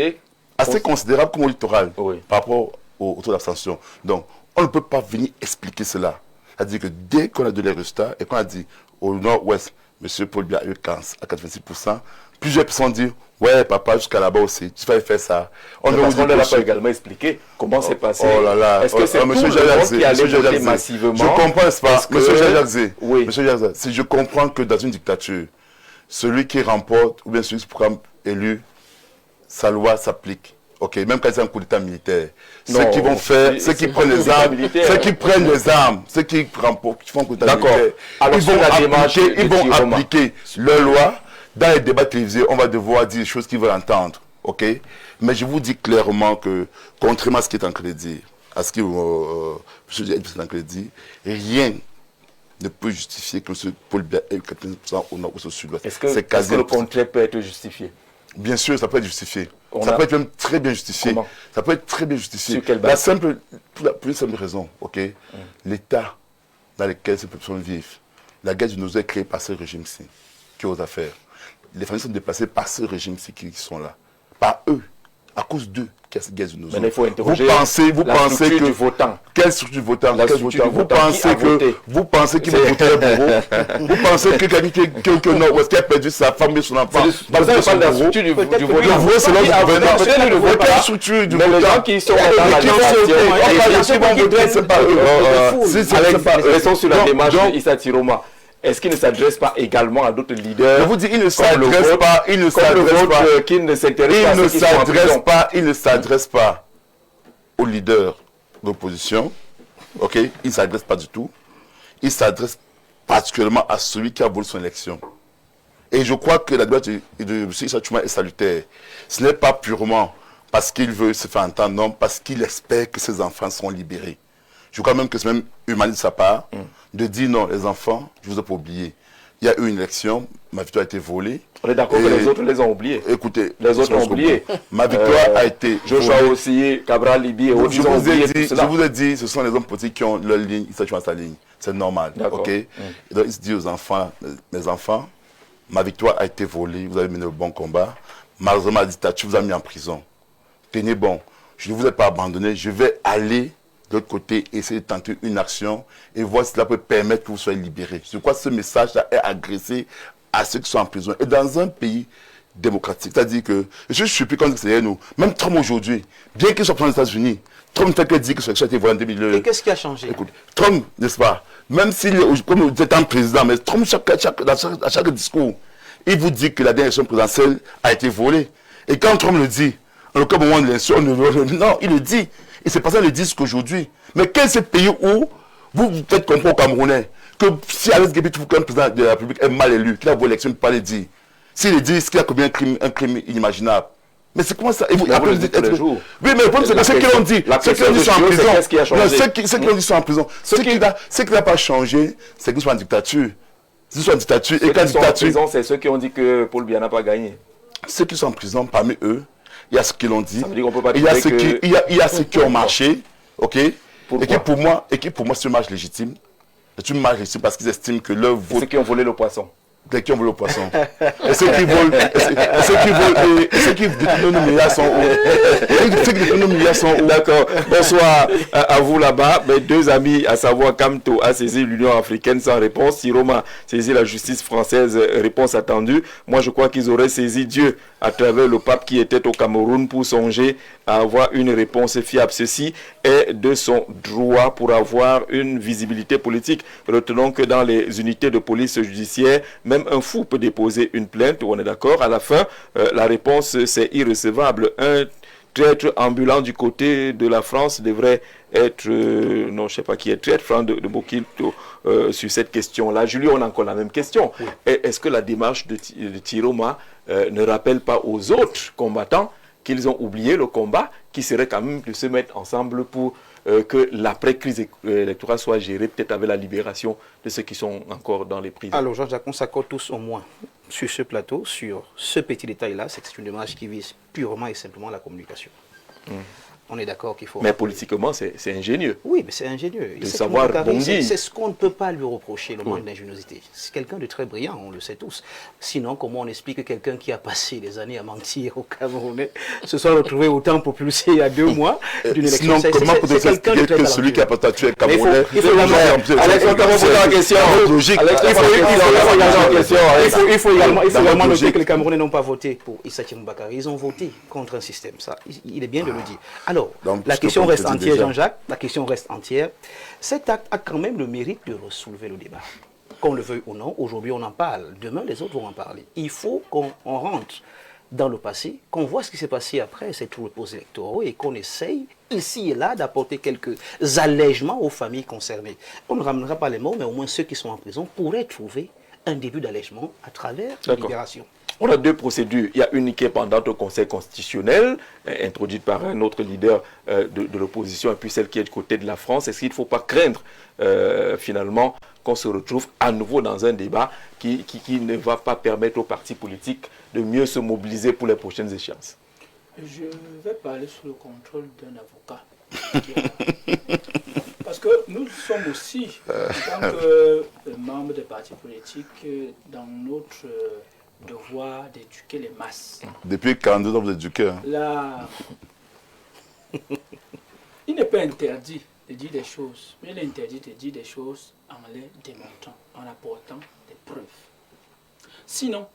assez considérables comme au littoral, oui, par rapport au taux d'abstention. Donc, on ne peut pas venir expliquer cela. C'est-à-dire que dès qu'on a donné les résultats et qu'on a dit au nord-ouest, M. Paul Biya a eu 86%, plusieurs personnes disent, ouais, papa, jusqu'à là-bas aussi, tu vas faire ça. On ne l'a pas également expliqué comment c'est passé. Oh là là. Est-ce que c'est tout le monde qui allait voter massivement? Je comprends, n'est-ce pas, M. Jajazé. Oui. M. Jajazé, si je comprends que dans une dictature, celui qui remporte, ou bien celui qui est élu, sa loi s'applique. Ok, même quand c'est un coup d'état militaire. Ceux qui vont faire, ceux qui prennent les armes, ceux qui remportent, qui font un coup d'état militaire, ils vont appliquer leur loi. Dans les débats télévisés, on va devoir dire des choses qu'ils veulent entendre. Ok? Mais je vous dis clairement que, contrairement à ce qui est en train de dire, à ce que M. est en train de dire, rien ne peut justifier que M. Paul Biya ait eu 80% au nord ou au sud-ouest. Est-ce que le contraire peut être justifié? Bien sûr, ça peut être justifié. Ça peut être même très bien justifié. Comment? Ça peut être très bien justifié. Sur quelle base? Pour une simple raison, ok? L'état dans lequel ces personnes vivent, la guerre du Nozo est créée par ce régime-ci, qui ose faire. Les familles sont déplacées par ce régime-ci qui sont là. Par eux, à cause d'eux, qui a cette guerre du Nozo. Mais il faut interroger vous pensez que du votant. Quelle structure du votant? Vous pensez qu'ils vont voter pour vous? Vous pensez que quelqu'un nord-ouest qui a perdu sa femme et son enfant? Vous n'avez pas la structure du votant. C'est là gouvernement. Quelle structure du votant? Mais les gens qui sont dans la restons sur la démarche d'Issa Chiroma. Est-ce qu'il ne s'adresse pas également à d'autres leaders? Je vous dis, il ne s'adresse pas, il ne s'adresse pas aux leaders d'opposition, ok, il ne s'adresse pas du tout. Il s'adresse particulièrement à celui qui a volé son élection. Et je crois que la démarche de M. Issa Chuma est salutaire. Ce n'est pas purement parce qu'il veut se faire entendre, non, parce qu'il espère que ses enfants seront libérés. Je crois même que c'est même humaniste de sa part de dire non, les enfants, je vous ai pas oublié. Il y a eu une élection, ma victoire a été volée. On est d'accord que les autres les ont oubliés. Écoutez, les autres ont oublié. Ma victoire a été Joshua aussi, Cabral Libi et autres. Je vous ai dit, ce sont les hommes politiques qui ont leur ligne, ils s'achètent à sa ligne. C'est normal. Ok. Et donc il se dit aux enfants, mes enfants, ma victoire a été volée, vous avez mené le bon combat. Malheureusement, la dictature vous a mis en prison. Tenez bon, je ne vous ai pas abandonné, je vais aller de l'autre côté, essayer de tenter une action et voir si cela peut permettre que vous soyez libérés. Je crois que ce message-là est adressé à ceux qui sont en prison. Et dans un pays démocratique, c'est-à-dire que, je suis surpris quand c'est derrière nous, même Trump aujourd'hui, bien qu'il soit président des États-Unis, Trump fait que dire que son élection a été volée en 2002. Et qu'est-ce qui a changé? Écoute, Trump, n'est-ce pas, même s'il est, comme vous êtes un président, mais Trump, à chaque discours, il vous dit que la dernière élection présidentielle a été volée. Et quand Trump le dit, en aucun moment de l'élection, non, il le dit. Et c'est pas ça le disque aujourd'hui. Mais quel est ce pays où vous faites comprendre aux Camerounais que si Alex Guébit trouve qu'un président de la République est mal élu, qu'il a volé l'élection, il ne peut pas le dire. S'il le dit, est-ce qu'il a commis un crime inimaginable? Mais c'est comment ça? Et vous le dites tous les jours. Oui, mais le problème, c'est que ceux qui l'ont dit, ceux qui l'ont dit sont en prison. Ceux qui l'ont dit sont en prison. Ce qui n'a pas changé, c'est qu'ils sont en dictature. Ils sont en dictature. Et quand ils sont en prison, c'est ceux qui ont dit que Paul Biya n'a pas gagné. Ceux qui sont en prison, parmi eux, il y a ceux qui l'ont dit, il y a ceux qui ont marché, ok, et qui pour moi c'est une marche légitime. C'est une marche légitime parce qu'ils estiment que leur vote... Ceux qui ont volé le poisson. Ceux qui ont volé le poisson. Et ceux qui volent, et ceux qui détournent nos milliards sont où? Ceux qui détournent nos milliards sont où? D'accord. Bonsoir à vous là-bas. Mes deux amis, à savoir Kamto a saisi l'Union africaine sans réponse. Siroma a saisi la justice française, réponse attendue. Moi, je crois qu'ils auraient saisi Dieu à travers le pape qui était au Cameroun pour songer à avoir une réponse fiable. Ceci est de son droit pour avoir une visibilité politique. Retenons que dans les unités de police judiciaire, même un fou peut déposer une plainte, on est d'accord. À la fin, la réponse, c'est irrecevable. Un traître ambulant du côté de la France devrait être, non, je ne sais pas qui est traître, Franck de Bokito, sur cette question-là. Julie, on a encore la même question. Oui. Est-ce que la démarche de Tiroma ne rappelle pas aux autres combattants qu'ils ont oublié le combat, qui serait quand même de se mettre ensemble pour que l'après-crise électorale soit gérée, peut-être avec la libération de ceux qui sont encore dans les prisons? Alors, Jean-Jacques, on s'accorde tous au moins sur ce plateau, sur ce petit détail-là. C'est une démarche qui vise purement et simplement la communication. On est d'accord qu'il faut... Mais politiquement, c'est ingénieux. Oui, mais c'est ingénieux. C'est ce qu'on ne peut pas lui reprocher, le manque d'ingéniosité. C'est quelqu'un de très brillant, on le sait tous. Sinon, comment on explique que quelqu'un qui a passé des années à mentir au Camerounais se soit retrouvé autant propulsé il y a 2 mois d'une élection? Sinon, comment peut-on expliquer que celui qui a pas tué le Camerounais... Il faut également noter que les Camerounais n'ont pas voté pour Issa Bakary. Ils ont voté contre un système. Ça, il est bien de le dire. Alors, la question reste entière, Jean-Jacques. La question reste entière. Cet acte a quand même le mérite de soulever le débat. Qu'on le veuille ou non, aujourd'hui on en parle. Demain, les autres vont en parler. Il faut qu'on rentre dans le passé, qu'on voit ce qui s'est passé après ces tours de pause électoraux et qu'on essaye, ici et là, d'apporter quelques allègements aux familles concernées. On ne ramènera pas les morts, mais au moins ceux qui sont en prison pourraient trouver un début d'allègement à travers la libération. On a 2 procédures. Il y a une qui est pendante au Conseil constitutionnel, introduite par un autre leader de l'opposition, et puis celle qui est du côté de la France. Est-ce qu'il ne faut pas craindre, finalement, qu'on se retrouve à nouveau dans un débat qui ne va pas permettre aux partis politiques de mieux se mobiliser pour les prochaines échéances? Je vais parler sous le contrôle d'un avocat. Parce que nous sommes aussi, en tant que membres des partis politiques, dans notre devoir d'éduquer les masses. Depuis 42 ans, vous éduquez. Là, il n'est pas interdit de dire des choses, mais il est interdit de dire des choses en les démontrant, en apportant des preuves. Sinon,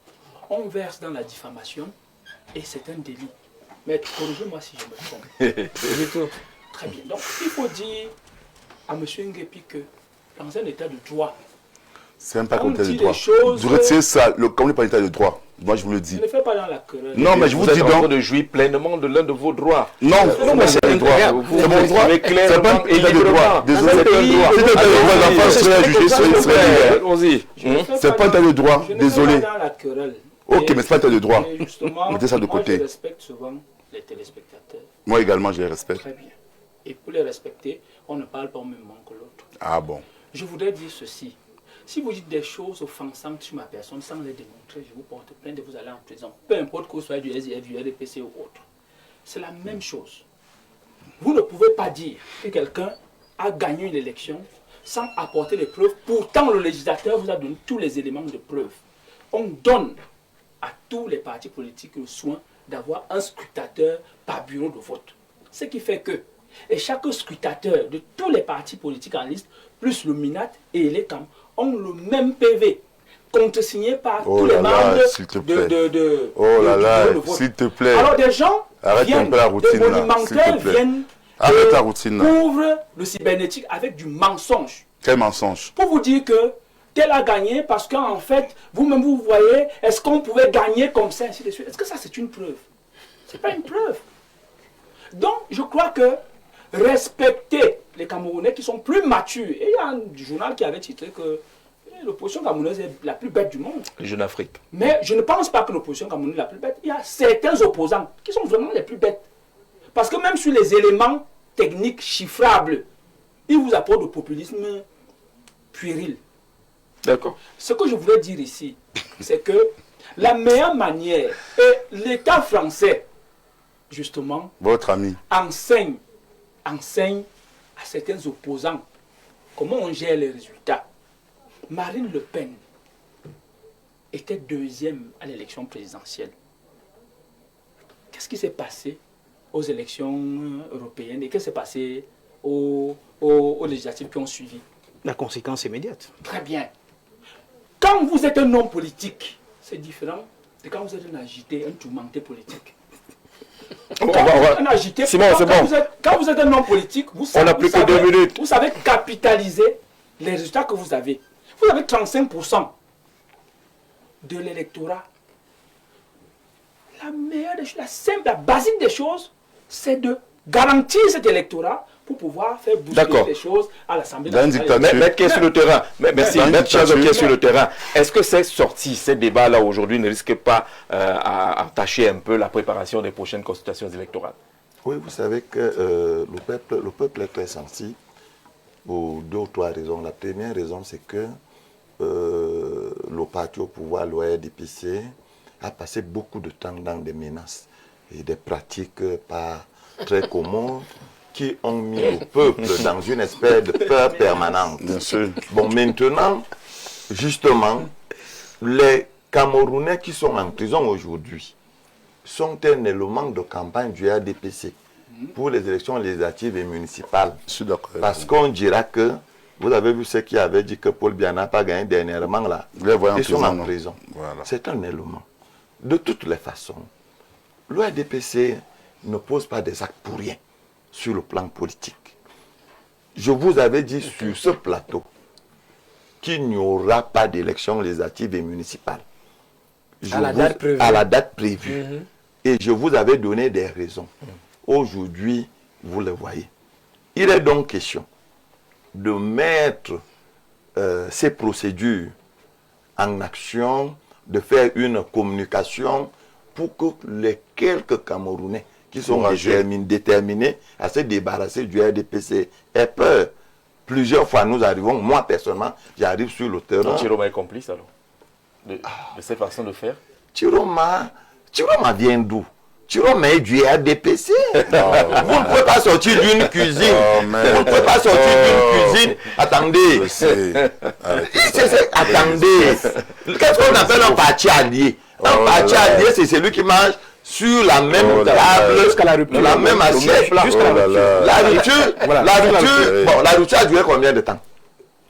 on verse dans la diffamation et c'est un délit. Mais corrigez-moi si je me trompe. Très bien. Donc, il faut dire à M. Nguépi que dans un état de droit, C'est même pas On comme état de dit droit. des choses- Vous retirez ça, comme n'est pas état de droit. Moi, je vous le dis. Ne le fais pas dans la querelle. Non, mais je vous êtes dis en train donc. de jouir pleinement de l'un de vos droits. Non, mais c'est un droit. Vous C'est mon droit. exprimez C'est clairement pas un et état de librement. droit. Désolé, C'est un pays. droit. C'est un état de droit. Allez-y. L'enfant serait jugé, serait Allons-y. Je ne fais C'est pas un état de droit. je ne Désolé. fais pas dans la querelle. Ok, Et- mais c'est pas un état de droit. et justement, Mettez ça de moi, côté. je respecte souvent les téléspectateurs. Moi également, je les respecte. Très bien. Et pour les respecter, on ne parle pas au même moment que l'autre. Ah bon. Je voudrais dire ceci. Si vous dites des choses offensantes sur ma personne sans les démontrer, je vous porte plainte et vous allez en prison. Peu importe que vous soyez du SDF, du RDPC ou autre. C'est la même chose. Vous ne pouvez pas dire que quelqu'un a gagné une élection sans apporter les preuves. Pourtant, le législateur vous a donné tous les éléments de preuve. On donne à tous les partis politiques le soin d'avoir un scrutateur par bureau de vote. Ce qui fait que, et chaque scrutateur de tous les partis politiques en liste, plus le MINAT et les CAM, ont le même PV, contresigné par Oh tous les là là, membres s'il te plaît. de Oh là du là, bureau de vote. s'il te plaît. Alors des gens Arrête un viennent, peu la routine, des là, monumentaires s'il te plaît. viennent Arrête la routine, là. couvre le cybernétique avec du mensonge. Quel mensonge. Pour vous dire que tel a gagné parce qu'en fait, vous-même vous voyez, est-ce qu'on pouvait gagner comme ça, ainsi de suite. Est-ce que ça c'est une preuve? C'est pas une preuve. Donc je crois que respecter les Camerounais qui sont plus matures. Et il y a un journal qui avait titré que l'opposition camerounaise est la plus bête du monde. Jeune Afrique. Mais je ne pense pas que l'opposition camerounaise est la plus bête. Il y a certains opposants qui sont vraiment les plus bêtes. Parce que même sur les éléments techniques chiffrables, ils vous apportent du populisme puéril. D'accord. Ce que je voulais dire ici, c'est que la meilleure manière, et l'État français, justement, Votre ami. enseigne à certains opposants comment on gère les résultats. Marine Le Pen était deuxième à l'élection présidentielle. Qu'est-ce qui s'est passé aux élections européennes et qu'est-ce qui s'est passé aux législatives qui ont suivi? La conséquence immédiate. Très bien. Quand vous êtes un homme politique, c'est différent de quand vous êtes un agité, un tourmenté politique. Un agité, Simon, c'est bon. Quand vous êtes un homme politique, vous On n'a plus que 2 minutes. Vous savez capitaliser les résultats que vous avez. Vous avez 35% de l'électorat. La meilleure des choses, la simple, la basique des choses, c'est de garantir cet électorat pour pouvoir faire bouger D'accord. les choses à l'Assemblée Dans une nationale. dictature. Maître qui est sur le terrain. Merci, Dans une Maître Chazo qui est dictature. sur le terrain. Est-ce que ces sorties, ces débats-là aujourd'hui ne risquent pas à entacher un peu la préparation des prochaines consultations électorales? Oui, vous savez que le peuple est très sensible pour 2 ou 3 raisons. La première raison, c'est que le parti au pouvoir, l'ORDPC, a passé beaucoup de temps dans des menaces et des pratiques pas très communes qui ont mis le peuple dans une espèce de peur permanente. Bien sûr. Bon, maintenant, justement, les Camerounais qui sont en prison aujourd'hui sont un élément de campagne du RDPC pour les élections législatives et municipales. Je suis d'accord. Parce qu'on dira que, vous avez vu ceux qui avaient dit que Paul Biya n'a pas gagné dernièrement là, Les voyants ils sont prison, en non. prison. Voilà. C'est un élément. De toutes les façons, le RDPC ne pose pas des actes pour rien sur le plan politique. Je vous avais dit sur ce plateau qu'il n'y aura pas d'élections législatives et municipales. À la date prévue. À la date prévue. Et je vous avais donné des raisons. Aujourd'hui, vous le voyez. Il est donc question de mettre ces procédures en action, de faire une communication pour que les quelques Camerounais qui sont déterminés à se débarrasser du RDPC aient peur. Plusieurs fois, nous arrivons, moi personnellement, j'arrive sur le terrain. Donc Chiroma est complice alors de cette façon de faire? Chiroma vient d'où? Chiroma est du RDPC. Vous ne pouvez pas sortir d'une cuisine. Vous ne pouvez pas sortir d'une cuisine. Attendez. Attendez. Qu'est-ce qu'on appelle un parti allié? Un parti allié, c'est celui qui mange sur la même table, jusqu'à la rupture. la même assiette. Jusqu'à la rupture. La rupture, bon, la rupture a duré combien de temps?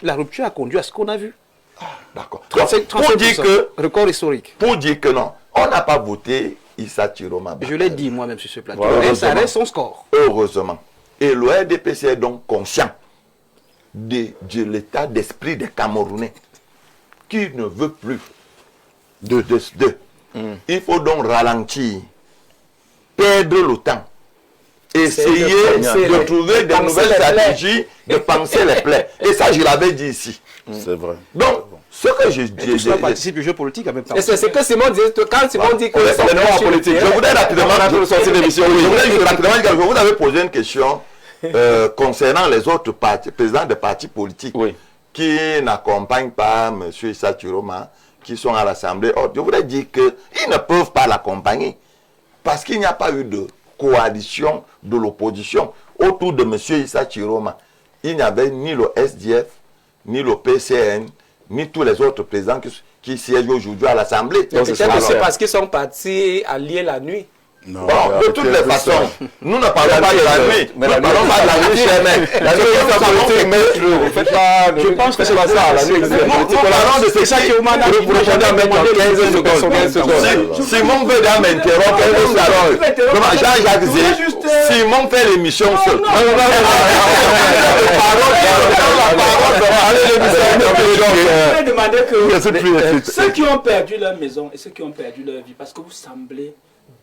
La rupture a conduit à ce qu'on a vu. D'accord. 35%. Pour dire que, record historique. pour dire que non, on n'a pas voté Issa Chiroma. Je l'ai dit moi-même sur ce plateau. Voilà. Et ça reste son score. Heureusement. Et le RDPC est donc conscient de l'état d'esprit des Camerounais. qui ne veut plus de. Il faut donc ralentir, perdre le temps, essayer de trouver de nouvelles stratégies, de penser les plaies. Et ça, je l'avais dit ici. C'est vrai. Donc, ce que je Et tout cela participe au jeu politique en même temps. Et c'est ce que Simon disait, quand Simon dit que... Je voudrais rapidement sortir l'émission. Vous avez posé une question concernant les autres partis, présidents des partis politiques qui n'accompagnent pas M. Issa Chiroma, qui sont à l'Assemblée. Je voudrais dire qu'ils ne peuvent pas l'accompagner parce qu'il n'y a pas eu de coalition de l'opposition autour de M. Issa Chiroma. Il n'y avait ni le SDF, ni le PCN, ni tous les autres présidents qui siègent aujourd'hui à l'Assemblée. Peut-être aussi parce qu'ils sont partis alliés la nuit. Non, bon, de toutes les façons, nous ne parlons pas de la nuit. Nous ne parlons pas de la nuit, cher mec. La nuit, je pense que c'est pas ça. La nuit, nous parlons de ce qui vous répondez en même temps 15 secondes. Simon veut m'interrompre. Jean-Jacques Zé, Simon fait l'émission seul. Je vais demander que ceux qui ont perdu leur maison et ceux qui ont perdu leur vie, parce que vous semblez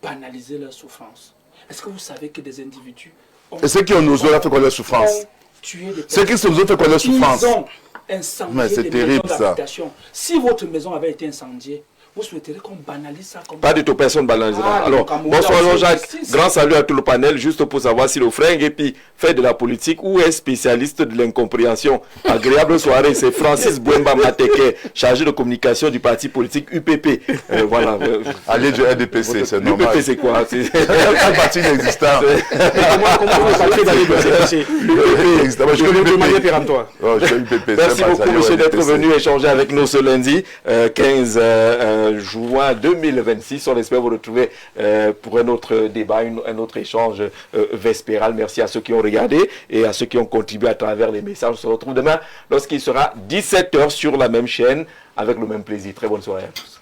banaliser leur souffrance. Est-ce que vous savez que des individus et ceux qui ont osé faire quoi leur souffrance? Ceux qui ont osé faire quoi leur souffrance? Ils ont incendié des maisons d'habitation. Si votre maison avait été incendiée, vous souhaiteriez qu'on banalise ça comme pas du tout, personne ne banalisera. Ah, alors, bonsoir Jean-Jacques, grand salut à tout le panel, juste pour savoir si le Fringue et puis fait de la politique ou est spécialiste de l'incompréhension. Agréable soirée, c'est Francis Bouemba Mateke, chargé de communication du parti politique UPP. Voilà. Allez du RDPC, c'est normal. L'UPP c'est quoi? Un parti inexistant. Comment vous parlez d'aller de L'UPP existe. Je vais vous demander péremptoire. Merci beaucoup, monsieur, d'être venu échanger avec nous ce lundi 15 juin 2026. On espère vous retrouver pour un autre débat, un autre échange vespéral. Merci à ceux qui ont regardé et à ceux qui ont contribué à travers les messages. On se retrouve demain lorsqu'il sera 17 h sur la même chaîne avec le même plaisir. Très bonne soirée à tous.